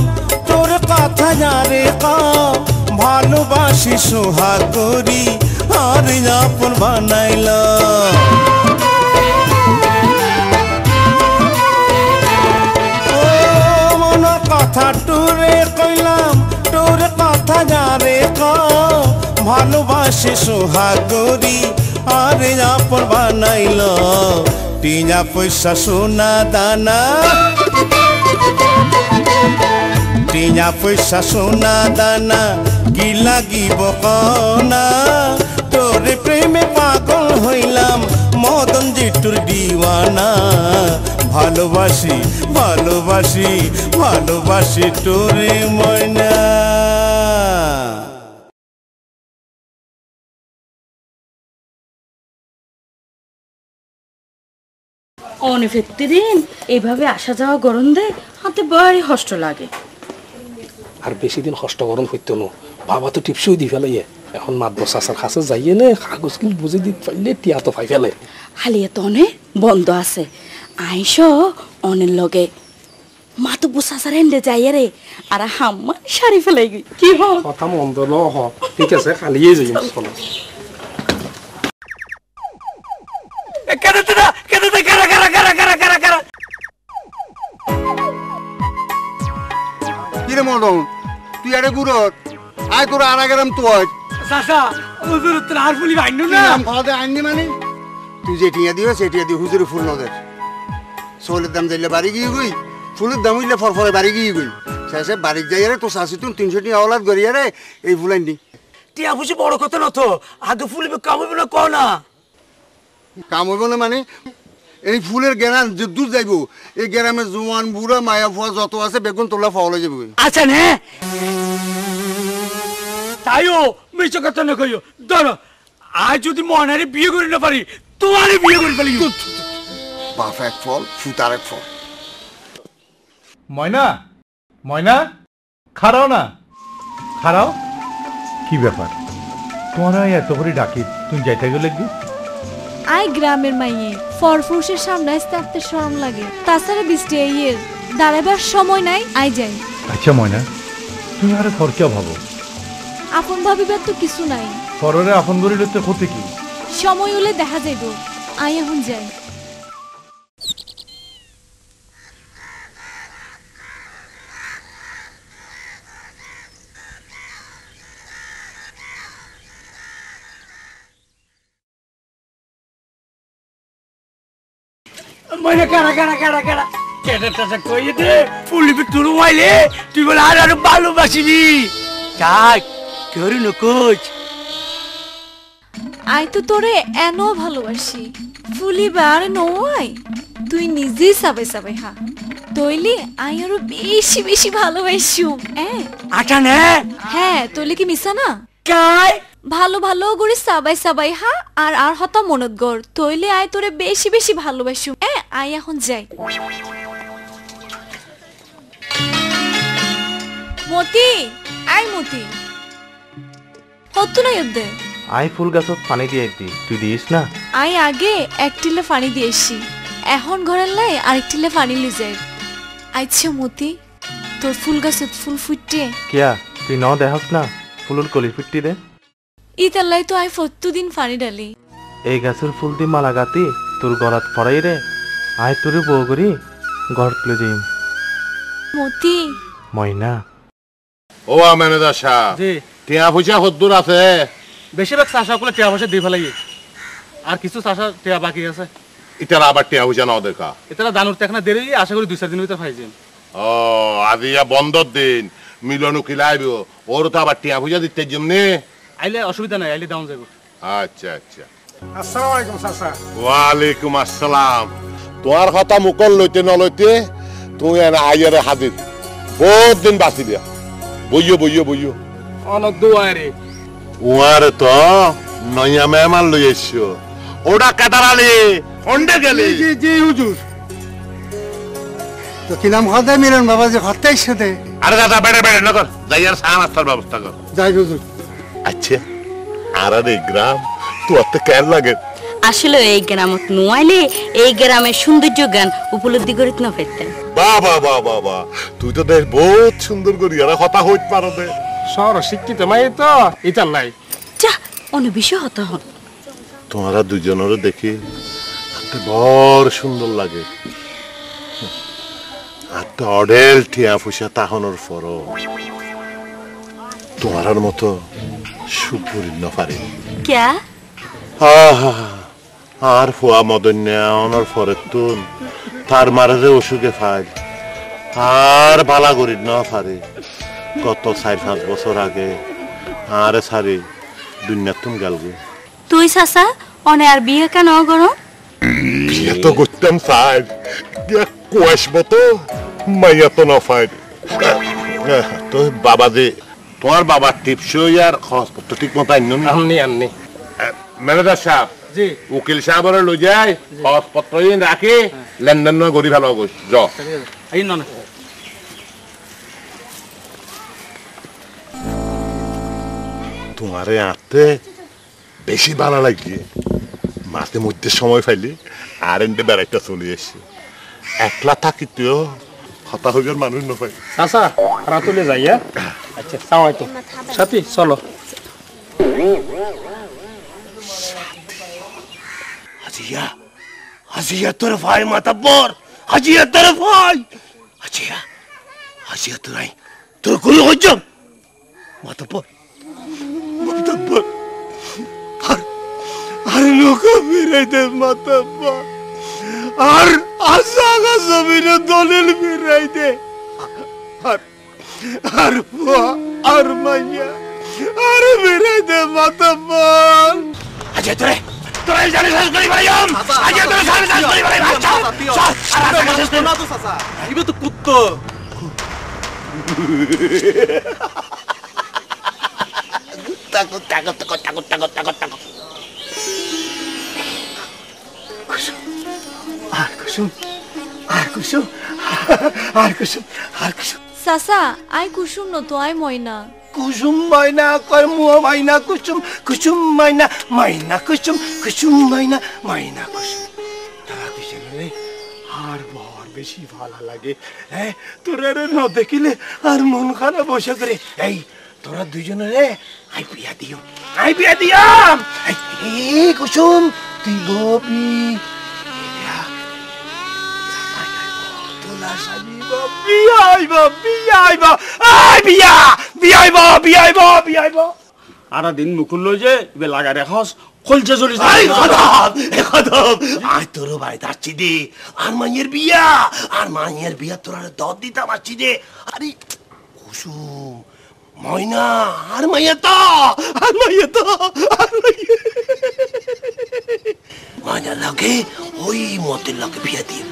তোর কথা যারে কাম ভালোবাসি সোহাগ করি আর আপন বানাইলাম ও মনের কথা তোরে কইলাম তোর কথা যারে কাম ভালোবাসি সোহাগ করি আর আপন বানাইলাম টিয়া পয়সা সোনা দানা টিয়া পয়সা সোনা দানা কি লাগিব কনা তোরে প্রেমে পাগল হইলাম মদন জেঠুর দিওয়ানা ভালোবাসি ভালোবাসি ভালোবাসি তোরে ময়না অনেক প্রতিদিন এইভাবে আসা যাওয়া গরম দে হাতে বড় কষ্ট লাগে। আর বেশি দিন কষ্ট গরম হইতো না, বাবা তো টিপসই দি ফেলাইয়ে। এখন মাতবর চাচার কাছে যাইয়ে নে কাগজ কিল বুঝে দিতে পারলে টিয়া তো পাই ফেলে। হালিয়ে তো অনে বন্ধ আছে, আইস অনের লগে মাতব্বর চাচার এন্ডে যাইয়ে রে আর হাম্মা সারি ফেলাই কি হ কথা মন্দ ন হ। ঠিক আছে খালিয়ে যাই চলো। কিরে মদন তুই আরে গুরত আয় তোর আর গেলাম তুই চাচা হুজুর তোর আর ফুলি বাইন্নু না খাওয়াতে আইনি মানে তুই যে টিয়া দিও সে টিয়া দি হুজুরে ফুল নদের সোলের দাম যাইলে বাড়ি গিয়ে গই ফুলের দাম হইলে ফরফরে বাড়ি গিয়ে গই শেষে বাড়ি যাই রে তো শাশি তুই 300 টাকা আওলাদ গড়িয়া রে এই ফুল আইনি টিয়া বুঝি বড় কথা না তো আগে ফুলিবে কামইবে না কও না কাম হইব না মানে এই ফুলের গেরান যে দূর যাইব এই গ্রামে জোয়ান বুড়া মায়া ফুয়া যত আছে বেগুন তোলা ফাওলা যাবে আচ্ছা নে তাইও মিছ কথা না কইও ধরো আজ যদি মনারে বিয়ে করি না পারি তোমারে বিয়ে করে ফেলি বাপ এক ফল ফুতার এক ফল ময়না ময়না খারাও না খারাও কি ব্যাপার তোমার এত করে ডাকি তুমি যাইতে গেলে কি আই গ্রামের মাইয়ে ফরফুসের সামনে আসতে আসতে শরম লাগে তাছাড়া বৃষ্টি আইয়ের দাঁড়াবার সময় নাই আই যাই আচ্ছা ময়না তুমি আরে ফরকিয়া ভাবো আপন ভাবিবার তো কিছু নাই ফররে আপন গরিলে তো ক্ষতি কি সময় হলে দেখা যাইব আই এখন যাই মানে কারা কারা কারা কারা কেটাটা কইয়ে দে ফুলিবি তুই ওয়াইলে তুই বলে আর ভালোবাসিবি যাক কেউ না কোচ আই তো তোরে এনো ভালোবাসি ফুলিবার নয় তুই নিজেই সাবে সাবে হা তইলে আই আরো বেশি বেশি ভালোবাসিও আটা নে হ্যাঁ তইলে কি মিছা না কাই ভালো ভালো করে সাবাই সাবাই হা আর আর হতা মনত গর তইলে আই তোরে বেশি বেশি ভালোবাসিও আই এখন যাই মতি আই মতি হতো না ইদ্দে আই ফুল গাছত পানি দিয়ে দি তুই দিস না আই আগে এক টিলে পানি দিয়েছি এখন ঘরের লাই আরেক টিলে পানি লি যায় আইছে মতি তোর ফুল গাছত ফুল ফুটে কিয়া তুই ন দেহস না ফুলুর কলি ফুটি দে ইতালাই তো আই প্রতিদিন পানি ডালি এই গাছের ফুল দি মালা গাতি তোর গলাত ফরাই রে আই তোরে বউ করি ঘর তুলে যাইম মতি ময়না ও ম্যানেজার সাহেব জি টিয়া পয়সা কদ্দুর আছে বেশিরভাগ চাষা গুলো টিয়া পয়সা দিয়ে ফেলাই আর কিছু চাষা টিয়া বাকি আছে ইতারা আবার টিয়া পয়সা নাও দেখা এটারা দানুর টেকনা দেরি আশা করি 2-4 দিনের ভিতরে পাইছেন ও আজি বন্ধর দিন মিলন কিলাইব ওর তো আবার টিয়া পয়সা দিতে জমনে আইলে অসুবিধা নাই আইলে দাম যাবো আচ্ছা আচ্ছা আসসালামু আলাইকুম চাচা ওয়ালাইকুম আসসালাম তোমার কথা মুকল লইতে নলইতে তুই আইয়ারে হাজির বহুত দিন বাঁচি দিয়া বইও বইও বইও অনেক দুয়ারে উয়ার তো নয়া মেহমান লই এসছো ওটা কাটারালি ফন্ডে গেলি জি জি হুজুর তো কি নাম হদে মিলন বাবা যে হত্যাই সাথে আরে দাদা বেড়ে বেড়ে নগর যাইয়ার সান আস্তার ব্যবস্থা কর যাই হুজুর আচ্ছা আর এই গ্রাম তো অত কেন লাগে আসলে এই গ্রামত নুয়াইলে এই গ্রামের সৌন্দর্য গান উপলব্ধি করিত না ফেরতেন বাবা বাবা বাবা তুই তো দেখ বহুত সুন্দর করি আর কথা হইত পারো দে সর শিক্ষিত মাই তো ইতার নাই যা অন্য বিষয় হতা হন তোমারা দুজনের দেখি বড় সুন্দর লাগে আর তো অডেল টিয়া পয়সা তাহনের ফর তোমার মতো সুপুরি না পারে ক্যা আর ফুয়া মদন্যা অনর ফরে তুন তার মারে অসুখে ফাইল আর বালা করি না পারে কত 4-5 বছর আগে আরে সারি দুনিয়া তুম গেলগে তুই চাচা অনে আর বিয়ে কেন করো বিয়ে তো করতাম সাহেব কুয়াশব তো মাইয়া তো না ফাইল তো বাবা যে তোমার বাবার টিপসই আর খরচপত্র ঠিক মতো আননি আননি আননি ম্যানেজার সাহেব জি উকিল সাহেবের লই যায় কাগজপত্র রাখি লেনদেন করি ভালো অবশ্য য এই না তোমারে আতে বেশি ভালো লাগে মাঝে মধ্যে সময় পাইলে আর এনতে বেড়াইটা চলে এসে একলা থাকিতেও হতা হইবার মানুষ না পাই চাচা রাতুলে যাই আচ্ছা চাও তো সাথী চলো হাজিয়া হাজিয়া তোর ভাই মাতাব্বর হাজিয়া তোর ভাই হাজিয়া হাজিয়া তোর আই তোর গুলো হজম মাতাব্বর মাতাব্বর আর লোক ফিরাইতে মাতাব্বর আর আসাগা জমিনে দলিল ফিরাইতে আর আর মাইয়া আর ফিরাইতে মাতাব্বর হাজিয়া তোরে তোরা জানি শেষ করি ভাইয়াম আজকে তোরা জানি শেষ করি ভাই চল না তো চাচা ইবে তো কুত্তো তাকো তাকো তাকো তাকো তাকো তাকো তাকো কুসুম আর কুসুম আর কুসুম আর কুসুম চাচা আই কুসুম ন তো আই ময়না কুসুম মাইনা কয় মুয়া মাইনা কুসুম কুসুম মাইনা মাইনা কুসুম কুসুম মাইনা মাইনা কুসুম তারা দুজনে আর বড় বেশি ভালো লাগে হ্যাঁ তোরা ন দেখিলে আর মন খারাপ বসে করে এই তোরা দুজনে রে আই বিয়া দিও এই কুসুম তুই ববি আর দিন মুকুল লই যে বে লাগা রেখস খলছে চলি আয় তোর ভাই যাচ্ছি দে আর মাইয়ের বিয়া তোর দর দিতাম আসছি দে আরে কুসুম ময়না আর মাইয়া তো ময়না লাগে ওই মতের লাগে বিয়া দিয়ে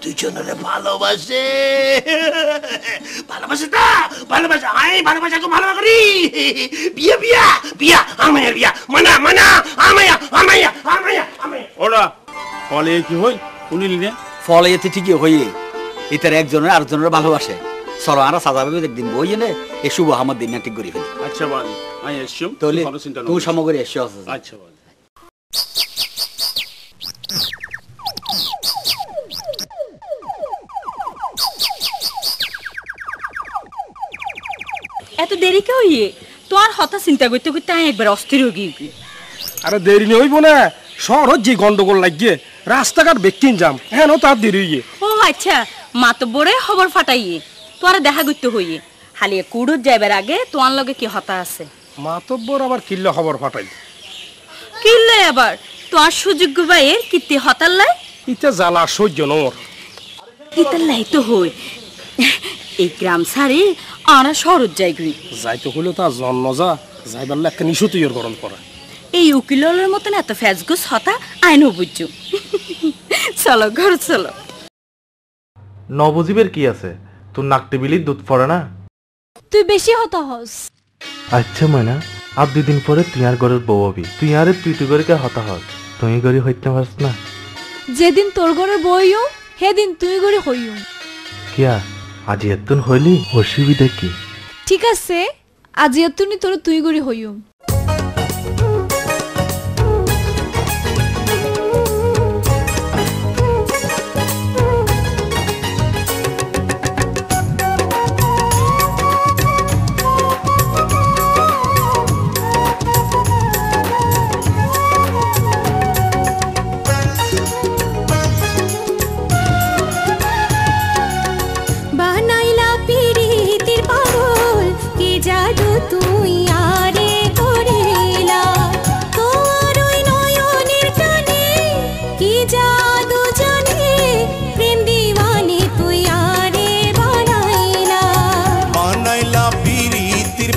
দুজনের ভালোবাসে আই ভালোবাসা খুব ভালো করি বিয়া বিয়া বিয়া আমায়ের বিয়া মানা মানা আমায়া ওরা ফলে কি হই শুনিলি না ফলে এতে ঠিকই হইয়ে এটার একজনের আরেকজনের ভালোবাসে চলো আমরা সাজাবে একদিন বইয়ে নে এই শুভ আমার দিন ঠিক করি ফেলি আচ্ছা বাড়ি আই এসছিম তাহলে তুই সামগ্রী এসছো আচ্ছা বাড়ি এত দেরি কে হইয়ে তো আর হতা চিন্তা করতে করতে আমি একবার অস্থির হয়ে গিয়ে আরে দেরি নেই হইব না শহর যে গন্ডগোল লাগিয়ে রাস্তাঘাট বেকিন যাম হ্যাঁ তার দেরি হইয়ে ও আচ্ছা মাতব্বরে খবর ফাটাইয়ে তোরা দেখা করতে হইয়ে হালিয়ে কুড়ুর যাইবার আগে তোয়ার লগে কি হতা আছে মাতব্বর আবার কিল্লা খবর ফাটাই কিল্লে আবার তোর সুযোগ্য ভাইয়ের কীর্তি হতার লাই ইটা জ্বালা সহ্য নর ইতার লাই তো হই এই গ্রাম সারে আরা শহর যাইগুই যাইতে হইলে তা জন্ম যাইবার একটা নিশু তৈরি গরম করা এই উকিলের মতন এত ফ্যাজগুস হতা আইনও বুঝছো চলো ঘর চলো নবজীবের কি আছে তোর নাক টেবিলির দুধ পড়ে না তুই বেশি হতা হস আচ্ছা ময়না আর 2 দিন পরে তুই আর ঘরের বউ হবি তুই আরে তুই করে কে হতা হস তুই গড়ি হইতে পারস না যেদিন তোর ঘরে বইও সেদিন তুই ঘরে হইও কিয়া আজি এতন হইলি অসুবিধা কি ঠিক আছে আজি এতনি তোর তুই ঘরে হইও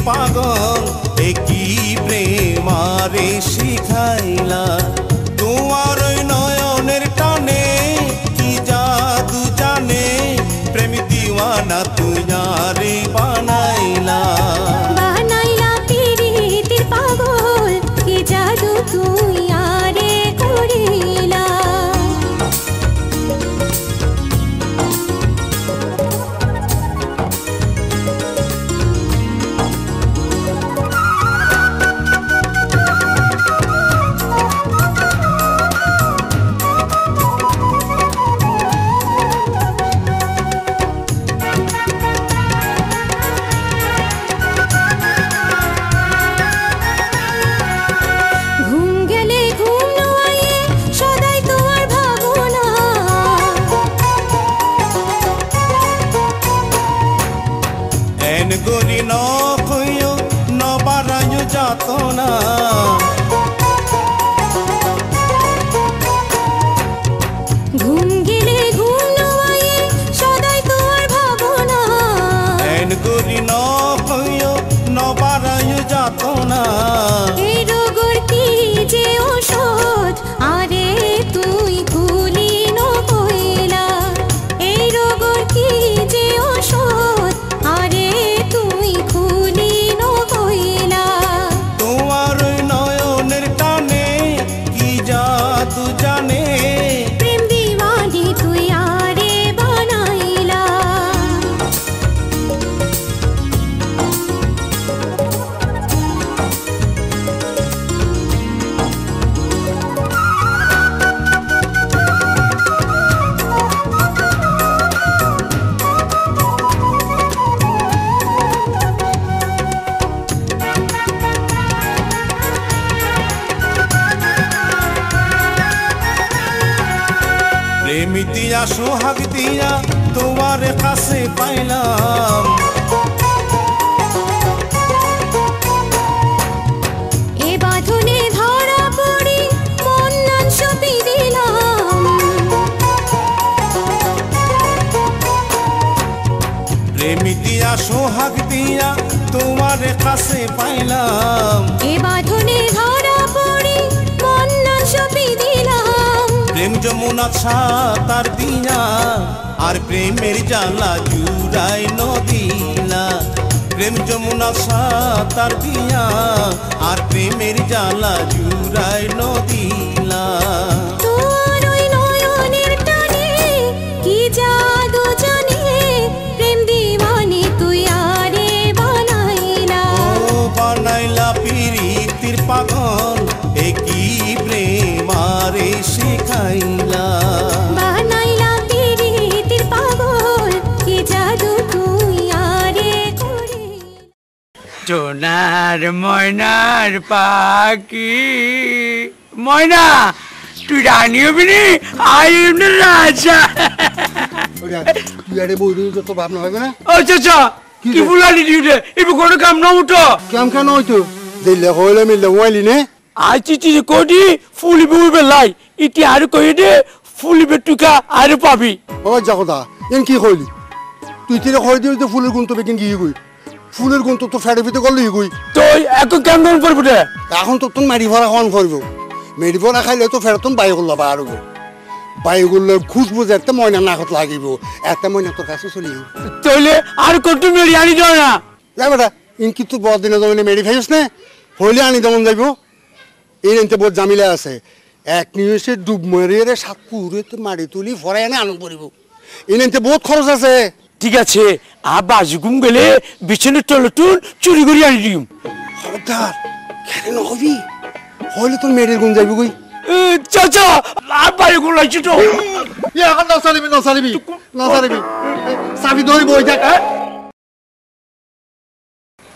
পাগল একই প্রেমারে শিখাইলা তোমার ওই নয়নের টানে কি জাদু জানে প্রেম দিওয়ানা তুই আরে বানাইলা পিরিতির পাগল কি জাদু তুই গরি নকইও নবারায়ু যাতনা ঘুম গেলে ঘুম নয় সদাই তোমার ভাবনা এন গরি নকইও নবারায়ু যাতনা এই রোগর কি যে ঔষধ আরে তুই খুলি নকইলা এই রোগর কি যে ঔষধ আরে তুই খুলি নকইলা তোমার ওই নয়নের টানে কি জাদু জানে প্রেম দিওয়ানি তুই আরে বানাইলা প্রেমী দিয়া সোহাগ দিয়া তোমার কাছে পাইলাম এ বাঁধনে ধরা পড়ি মন নান সপি দিলাম প্রেমী দিয়া সোহাগ দিয়া তোমার কাছে পাইলাম এ বাঁধনে ধরা পড়ি মন নান সপি দিলাম প্রেম যমুনা ছাতার দিয়া আর প্রেমের জ্বালা জুড়াই নদীলা প্রেম যমুনা ছাতার দিয়া আর প্রেমের জ্বালা জুড়াই নদীলা তোর ওই নয়নের টানে কি জাদু জানে প্রেম দিওয়ানি তুই আরে বানাইলা ও বানাইলা পিরিতির পাগল একই প্রেম আরে শিখাইলা বানাইলা পিরিতির পাগল কি জাদু তুই আরে করে সোনার ময়নার পাখি ময়না তুই রানী হবি নি আই রাজা তুই আরে বই যত ভাবনা হবে না ও চাচা কি বুলালি দিউতে এবে কোনো কাম না উঠো কেম কেন হইতো দিলে হইলে মিললে ওয়াইলি নে আই চিচি কোডি ফুলি বুইবে লাই ইতি আর কই দে ফুলি বেটুকা আর পাবি ও জাগদা এন কি কইলি তুই তিরে কই দিই তো ফুলের গুণ তো বেকিন কি কই ফুলের গুণ তো ফেড়ে ফিতে করলি কই তুই এখন কেমন করব রে এখন তো তুই মারি ভরা খাওয়ান করব মেরি ভরা খাইলে তো ফেরতন বাই করলা পারব বাই করলে খুশবু যেতে ময়না নাকত লাগিব একটা ময়না তোর কাছে চলি তাইলে আর কত মেরি আনি দাও না যা বেটা ইন কি তুই বড় দিনে জমিনে মেরি খাইছ না হইলে আনি দমন যাইব এই এনতে বহুত জামিলা আছে এক নিউজে ডুব মরিয়ে সাত পুরে তো মারি তুলি ফরাই আনে আনন্দ করিব এনতে বহুত খরচ আছে ঠিক আছে আর বাজুকুম গেলে বিছানের তলটুন চুরি করে আনি দিম খবরদার খেলে নহবি হইলে তোর মেয়ের গুণ যাইব কই চাচা আর বাড়ি গুলো লাগছে তো এখন নসালিবি চাবি ধরি বই থাক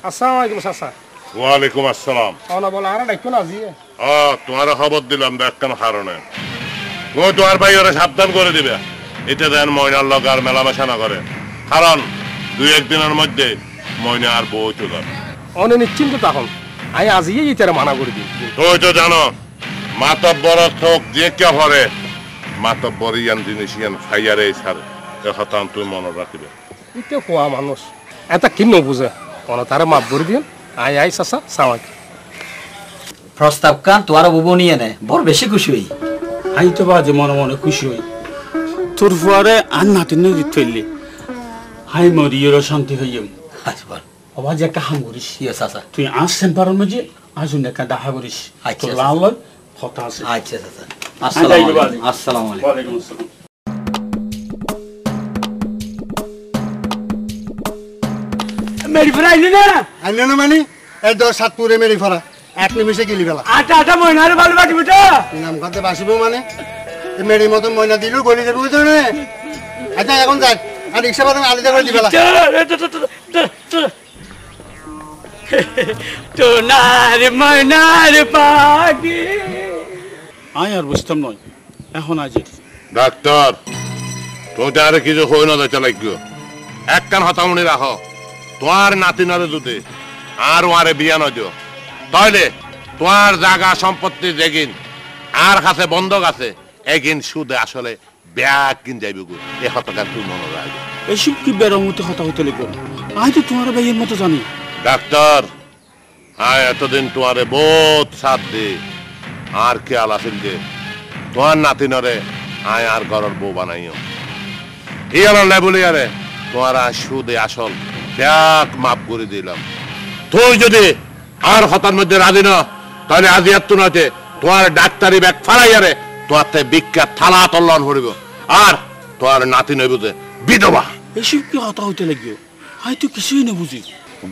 আসসালামু আলাইকুম চাচা ওয়ালাইকুম আসসালাম ওনা বলা আর ডাইকো না জি তোমার খবর দিলাম দেখতাম কারণে তুমি তোমার ভাই ওরা সাবধান করে দিবে এটা দেন ময়নার লগ আর মেলামেশা না করে কারণ দুই একদিনের মধ্যে ময়না আর বউ চলে অনে নিশ্চিন্ত তখন আই আজিয়ে ইতারে মানা করে দিই তুই তো জানো মাতব্বর থোক যে কে ভরে মাতব্বর ইয়ান জিনিস ইয়ান ফাইয়ারে ছাড়ে এ কথা তুই মনে রাখবে ইতে কোয়া মানুষ এটা কি নবুঝে অন তারে মাপ করে দিন আই আই চাচা সামাক প্রস্তাব কান তোর বুবু নিয়ে নে বড় বেশি খুশি হই আই তো বাজে মনে মনে খুশি হই তোর ফুয়ারে আর নাতিন দিত ফেললি হাই মরিয়ের শান্তি হইম আসবার আওয়াজ একটা হাম করিস ইয়েস আসা তুই আজ সেম্পারের মাঝে আজুন একটা দেখা করিস আচ্ছা লাল কথা আছে আচ্ছা চাচা আসসালামু আলাইকুম আসসালামু আলাইকুম ওয়ালাইকুম আসসালাম মেরি ফরাইলি না আইলে না মানে এই 10-7 পুরে মেরি ফরা এক নিমিষে গিলি ফেলা আটা ময়নার ভালো বাটিব তো নাম করতে বাসিব মানে এই মেরি মতন ময়না দিলু গলি যাবে বুঝছো না আচ্ছা এখন যাক আর রিকশা বাদে আলিদা করে দিবেলা তো নারে ময়নার পাখি আয় আর বুঝতাম নয় এখন আজ ডাক্তার তুমি আর কিছু হই না যাইতে লাগবে এক কান হাতামুনি রাখো তোমার নাতিনরে যদি আর ওয়ারে বিয়া নয় দিও তাহলে তোমার জায়গা সম্পত্তি যেগিন আর কাছে বন্ধক আছে এগিন সুদে আসলে ব্যাগ কিন যাইবে গো এ হতকার তুই মনে রাখবে। এসব কি বেরমতে কথা হইতে লাগবে? আমি তো তোমার ভাইয়ের মতো জানি। ডাক্তার আয় এতদিন তোমারে বহুত সাথ দে আর খেয়াল আসেন যে তোমার নাতিনরে আয় আর ঘরের বউ বানাইও ইয়ার লেবুলি আরে তোমার সুদে আসল ব্যাগ মাফ করে দিলাম। তুই যদি আর হতার মধ্যে রাজি না তাহলে আজি এত নয় তোমার ডাক্তারি ব্যাগ ফালাই আরে তোমার বিখ্যাত থালা তল্লন হরিব আর তোমার নাতি নই বুঝে বিধবা। এসব কি কথা হইতে লাগবে? আমি তো কিছুই না বুঝি।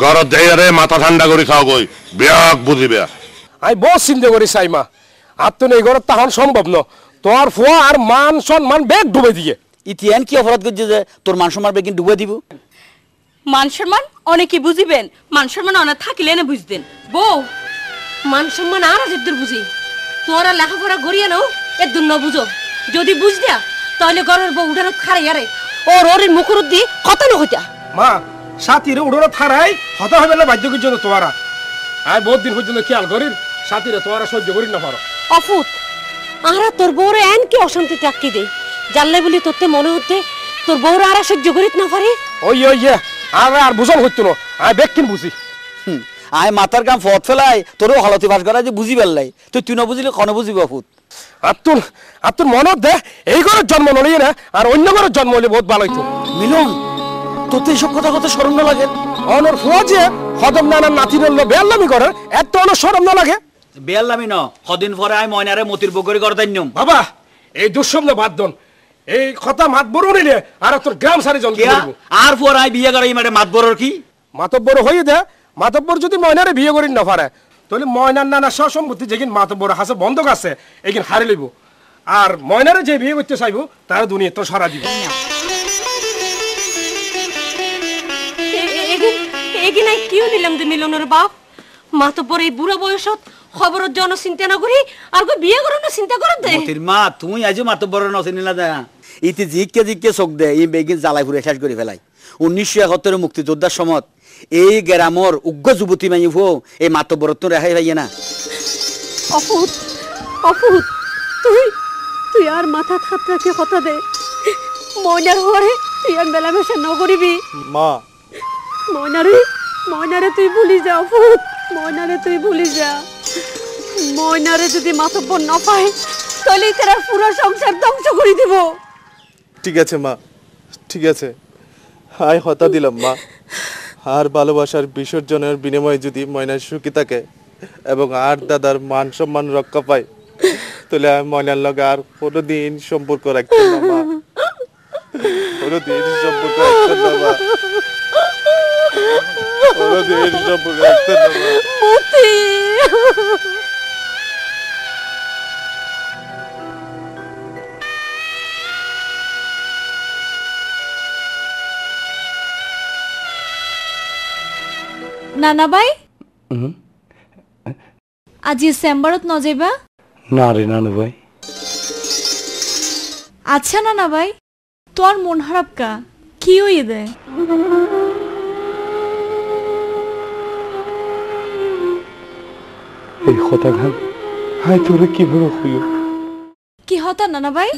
ঘরত যাইয়ারে মাথা ঠান্ডা করে খাও গই ব্যাগ বুঝিবে। আমি বহুত চিন্তা করি সাইমা আর তো এই ঘরত তাহন সম্ভব ন তোর ফুয়া আর মান সম্মান ব্যাগ ডুবে দিয়ে ইতিহান কি অপরাধ করছে যে তোর মান সম্মান ব্যাগ ডুবে দিব? মান সম্মান অনেকে বুঝিবেন, মান সম্মান অনেক থাকিলে না বুঝতেন। বউ মান সম্মান আর যেদূর বুঝি তোরা লেখাপড়া করিয়ে নাও এর দূর না বুঝো। যদি বুঝ দেয়া তাহলে ঘরের বউ উঠানো খারাই আরে ওর ওর মুখর দি কত না হইতা মা সাথীরে উড়োরা থারাই হতা হবে না বাধ্য করছো তোরা। আয় বহুত দিন পর্যন্ত খেয়াল করির সাথীরে তোরা সহ্য করি না পারো। অফুত আরা তোর বউরে এন কি অশান্তি টাকি দে জানলে বলি তোরতে মনে হতে তোর বউরা আর সহ্য করিত না পারে। ওই ওই আর বুঝন হইতো না আয় বেগ কিন বুঝি। আয় মাথার কাম ফত ফেলাই তোরও হলতি বাস করা যে বুঝি পেলাই তুই না বুঝিলে কনে বুঝিব ফুত। আর তোর মনত দে এই ঘরের জন্ম নলিয়ে না আর অন্য ঘরের জন্ম হলে বহুত ভালো হইতো। মিলন তোর তো এইসব কথা কথা স্মরণ না লাগে? অনর ফুয়া যে হদম নানার নাতি বললো বেয়াল্লামি করে এত অনর সরম না লাগে? বেয়াল্লামি ন কদিন পরে আয় ময়নারে মতির বগরি করে দাইনম। বাবা এই দুঃস্বপ্ন বাদ দন এই কথা মাত বড় নিলে আর তোর গ্রাম সারি জল করব। আর পর আয় বিয়ে করে মানে মাত বড়র কি মাতব্বর হয়ে দে মাতব্বর যদি ময়নারে বিয়ে করি না পারে তাহলে ময়নার নানা সব সম্পত্তি যেদিন মাতব্বর হাসে বন্ধক আছে এদিন হারে লইব আর ময়নারে যে বিয়ে করতে চাইব তারা দুনিয়া তো সারা দিব। এগিন আই কিউ দিলাম যে মিলনের বাপ মাতব্বর এই বুড়া বয়সত খবরের জন্য চিন্তা না করি আর কই বিয়ে করো না চিন্তা করত দে। মতির মা তুই আইজো মাতব্বর ন চিনিলা দা ইতি জিকে জিকে চোখ দে এই বেগিন জ্বালাই ফুরে শেষ করে ফেলাই। 1971 মুক্তিযোদ্ধার সময় এই গ্রামর উগ্র যুবতী মাই ভো এই মাতব্বরত রেহাই পাইয়ে না। অফুত অফুত তুই আর মাথা থাপ রাখে কথা দে ময়নার হরে তুই আর মেলামেশা ন করিবি। মা ময়নারে তুই ভুলি যা অফুত ময়নারে তুই ভুলি যা। ময়নারে যদি মাতব্বর না পায় তাহলে তার পুরো সংসার ধ্বংস করে দিব। ঠিক আছে মা ঠিক আছে আয় হতা দিলাম মা। আর ভালোবাসার বিসর্জনের বিনিময়ে যদি ময়নার সুখী থাকে এবং আর দাদার মান সম্মান রক্ষা পায় তাহলে ময়নার লগে আর কোনোদিন সম্পর্ক রাখতে না মা কোনোদিন সম্পর্ক রাখতে না মা কোনোদিন সম্পর্ক রাখতে না মা। নানা ভাই আজি চেম্বারত ন যাইবা? না রে নানু ভাই। আচ্ছা নানা ভাই তোর মন খারাপ কা কি হইয়ে দে? এই কথা গান হাই তোরে কিভাবে হইল? কি হতা নানা ভাই?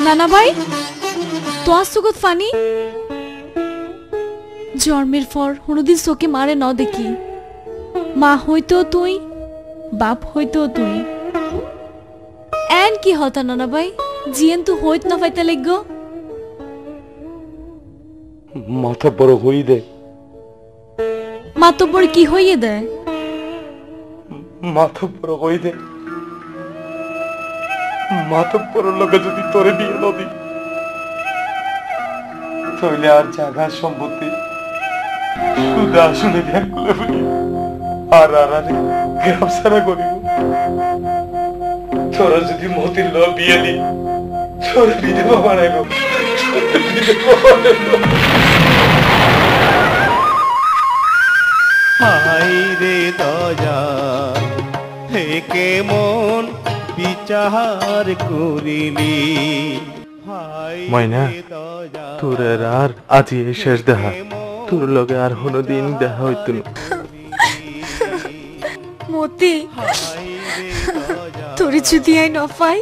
নানা ভাই তোর চোখত ফানি জন্মের পর কোনোদিন চোখে মারে ন দেখি মা হইতো তুই বাপ হইতো তুই এন কি হতা নানা ভাই জিয়েন তু হইত না পাইতে লাগব। মাথা বড় হই দে। মাতব্বর কি হইয়ে দেয়? মাথা বড় হই দে মাতব্বর লোকে যদি তোরে বিয়ে নদী তাহলে আর জায়গা সম্পত্তি শুধু আসলে ব্যাগ খুলে ফেলি আর গ্রাম সারা করিব। তোরা যদি মতির ল বিয়ে দি তোর বিধবা বানাইব হাইরে দয়া হে কেমন বিচার করিলি। ময়না তোর আর আজি শেষ দেখা তোর লগে আর কোনোদিন দেখা হইতো না। মতি তোরে যদি আই নফাই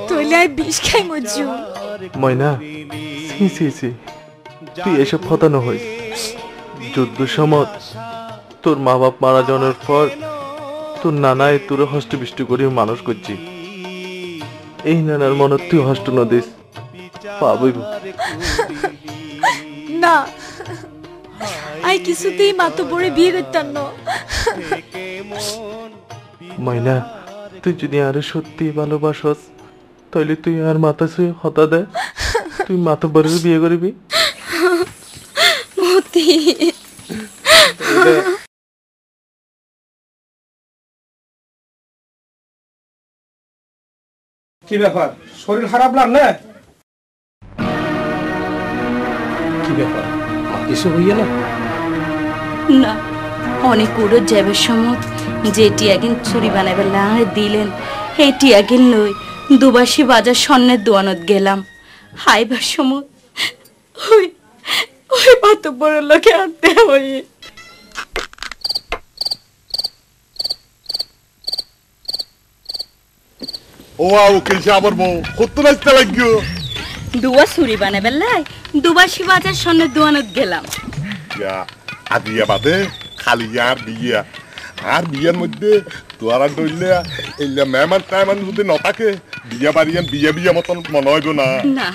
তইলে আই বিষ খাই মজু। ময়না সি সি সি, তুই এসব ফতানো হইস। যুদ্ধ সময় তোর মা বাপ মারা যাওয়ার পর তোর নানায় তোর হষ্টবিষ্ট করে মানুষ করছি। এই নানার মনে তুই হষ্ট ন দিস পাবই না, আই কিছুতেই মাতব্বরে বিয়ে করতাম না। ময়না তুই যদি আরো সত্যি ভালোবাসস তাহলে তুই আর মাথা ছুঁয়ে হতা দে, তুই মাতব্বরের বিয়ে করবি। মতি কি ব্যাপার, শরীর খারাপ লাগ না? কি ব্যাপার, কিছু হইয়া না? না, অনেক উড়ো যাবার সময় যে টিয়াগিন ছুরি বানাইবার লাঙে দিলেন, এই টিয়াগিন লই দুবাসী বাজার স্বর্ণের দোয়ানত গেলাম। হাইবার সময় ওই ওই মাতব্বরের লোকে আনতে হই। ও উকিল সাহেবের বউ কত নাচতে লাগলো। দুয়া ছুরি বানাইবার লাই দুবাসী বাজার স্বর্ণের দোয়ানত গেলাম। আদিয়া বাদে খালি আর বিয়া, আর বিয়ার মধ্যে তোরা ডইলে এলা মেহমান টাইমান যদি নথাকে বিয়া বাড়িয়ান বিয়া বিয়া মতন মনে হইব না। না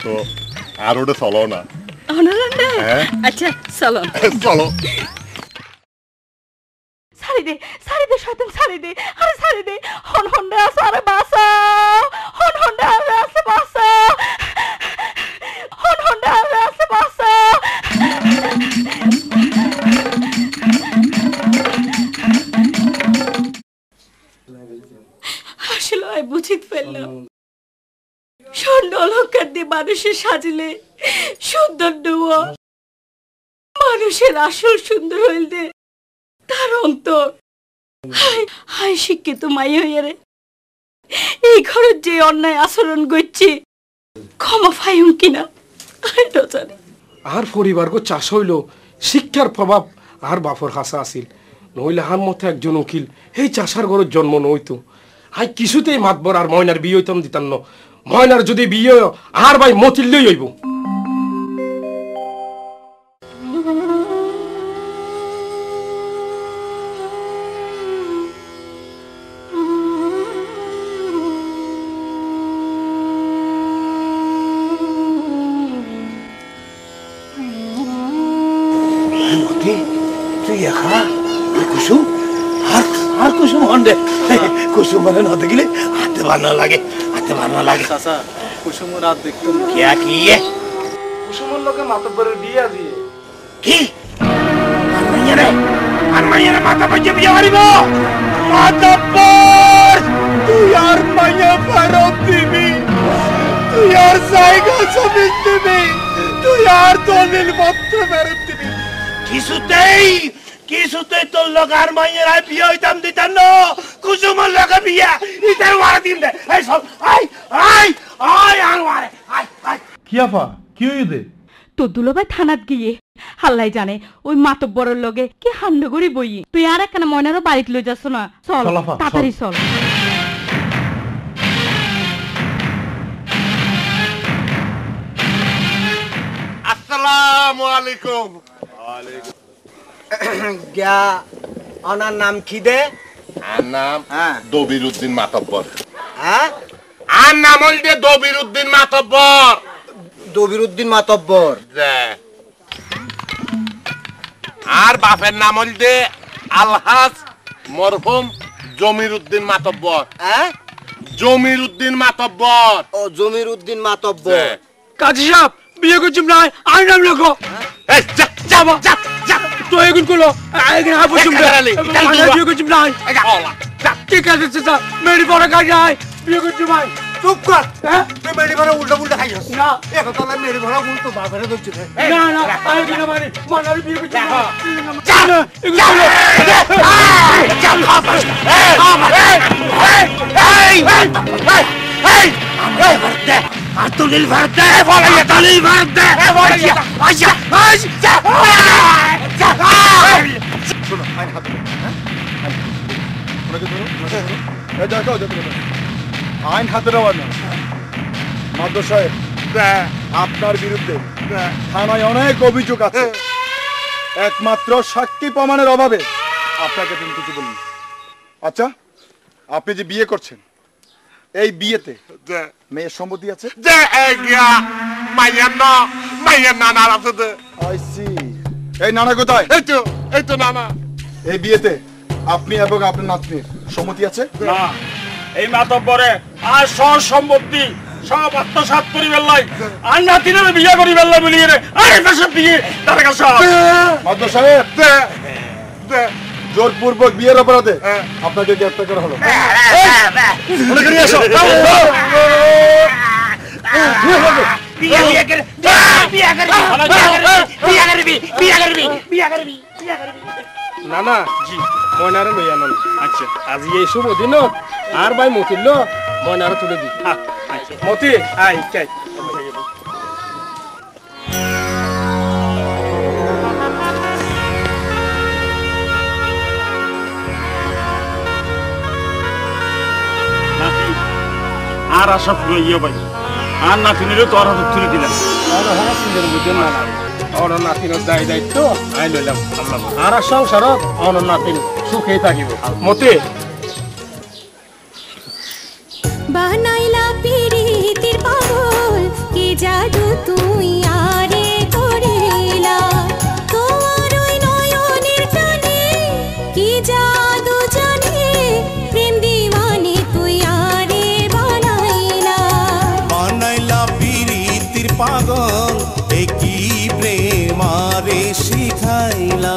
তো আর ওটা চলো না। আচ্ছা চলো চলো। ছাড়ি দে শয়তান, ছাড়ি দে, আরে ছাড়ি দে। হন হন্ডা আছে, আরে বাঁচাও, হন হন্ডা আছে, বাঁচাও, হন হন্ডা আছে, বাঁচাও। আসলে আমি বুঝিতে পারলাম স্বর্ণ অলঙ্কার দিয়ে মানুষের সাজিলে সুন্দর নয়, মানুষের আসল সুন্দর হইলে তার অন্তর। হাই শিক্ষিত মাই হইয়া রে, এই ঘরের যে অন্যায় আচরণ করছি ক্ষমা পাইম কিনা জানি। আর পরিবারকে চাষ হইল শিক্ষার প্রভাব আর বাপর হাসা আসিল, নইলে হার মতো একজন উকিল এই চাষার ঘরের জন্ম নইতো। আই কিছুতেই মাতবর আর ময়নার বিয়ে হইতাম দিতাম না। ময়নার যদি বিয়ে আর ভাই মতিল্লই হইব। তুই একা কুসুম আর কুসুম হন্ডে কুসুম মানে না দেখলে হাতে বানা লাগে, হাতে বানা লাগে। চাচা কুসুম রাত দেখতো কিয়া কি কুসুমের লোকে মাতব্বরের বিয়ে দিয়ে কি আর মাইয়ারে মাথা পাইছে বিয়ে করিব। মাতব্বর তুই আর মাইয়া ফেরত দিবি, তুই আর জায়গা জমি দিবি, তুই আর দলিল পত্র ফেরত দিবি। কিছুতেই তোর লোক আর মাইয়ের আয় বিয়ে হইতাম দিতাম না। কুসুমের লোকে বিয়ে ইতার ওয়ারা দিন দে। এই সব আই আই আই আর ওয়ারে আই আই। কি আপা কি হইছে? তো দুলোভাই থানাত গিয়ে হাল্লাই জানে ওই মাতব্বরের লগে কি হান্ডগড়ি বই। তুই আর একখানা ময়নারও বাড়িতে লই যাস না। চল তাড়াতাড়ি চল। আসসালামু আলাইকুম। গিয়া ওনার নাম কি দে? আর নাম দবিরউদ্দিন মাতব্বর। হ্যাঁ, আর নাম হইছে দবিরউদ্দিন মাতব্বর। দবিরউদ্দিন মাতব্বর। আর বাপের নাম হইছে আলহাজ মরহুম জমিরউদ্দিন মাতব্বর। হ্যাঁ, জমিরউদ্দিন মাতব্বর। ও জমিরউদ্দিন মাতব্বর। কাজী সাহেব বিয়ে করছিম না, আর নাম লেখো। এই যা যা যা যা তো এগুন করলো এখানে হাবুসুম বিয়ে করছিম না। ঠিক আছে চাচা, মেরি পরে কাজে আয় বিয়ে করছি ভাই। চুপ কর। তুই মেরি ভরা উল্টা উল্টা খাইছস না? এখন তো মেরি ভরা উল্টো বাপরে ধরছিস। না না আয় কিনা মানে মানার বিয়ে করছি না। যা এগুলো করলো যা আর তুলিল ভারত দে বলাইয়া তুলিল ভারত দে বলাইয়া আচ্ছা আচ্ছা শোনো আইন হাতে হ্যাঁ ওনাকে ধরো এই দেখো আইন হাতে নেওয়া না মাদ্র সাহেব আপনার বিরুদ্ধে থানায় অনেক অভিযোগ আছে একমাত্র সাক্ষী প্রমাণের অভাবে আপনাকে তুমি কিছু বলিনি আচ্ছা আপনি যে বিয়ে করছেন এই বিয়েতে মেয়ের সম্মতি আছে এই নানা কোথায় এই তো নানা এই বিয়েতে আপনি এবং আপনার নাতনির সম্মতি আছে না এই মাতব্বরে আর সর সম্পত্তি সব আত্মসাৎ করি বেল্লাই আর নাতিনের বিয়ে করি বেল্লা বলিয়ে রে আরে সব বিয়ে তার কাছে মাদ্র সাহেব জোরপূর্বক বিয়ের অপরাধে আপনাকে গ্রেফতার করা হলো ওনাকে নিয়ে এসো নানা জি ময়নারে লইয়া নন আচ্ছা আজি এই শুভ দিন আর ভাই মতিল ময়নারে তুলে দি মতি আই চাই আর আশা ফুলে ইয়ে ভাই আর নাতিনেরও তোর হাতে তুলে দিলাম নাতিনের দায় দায়িত্ব আই লইলাম আর সংসারত নাতিন সুখেই থাকিব মতি বানাইলা পিরিতির পাগল কি জাদু তুই আরে করিলা তোমার ওই নয়নের টানে কি জাদু জানে প্রেম দিওয়ানে তুই আরে বানাইলা বানাইলা পিরিতির পাগল এ কি প্রেম আরে শিখাইলা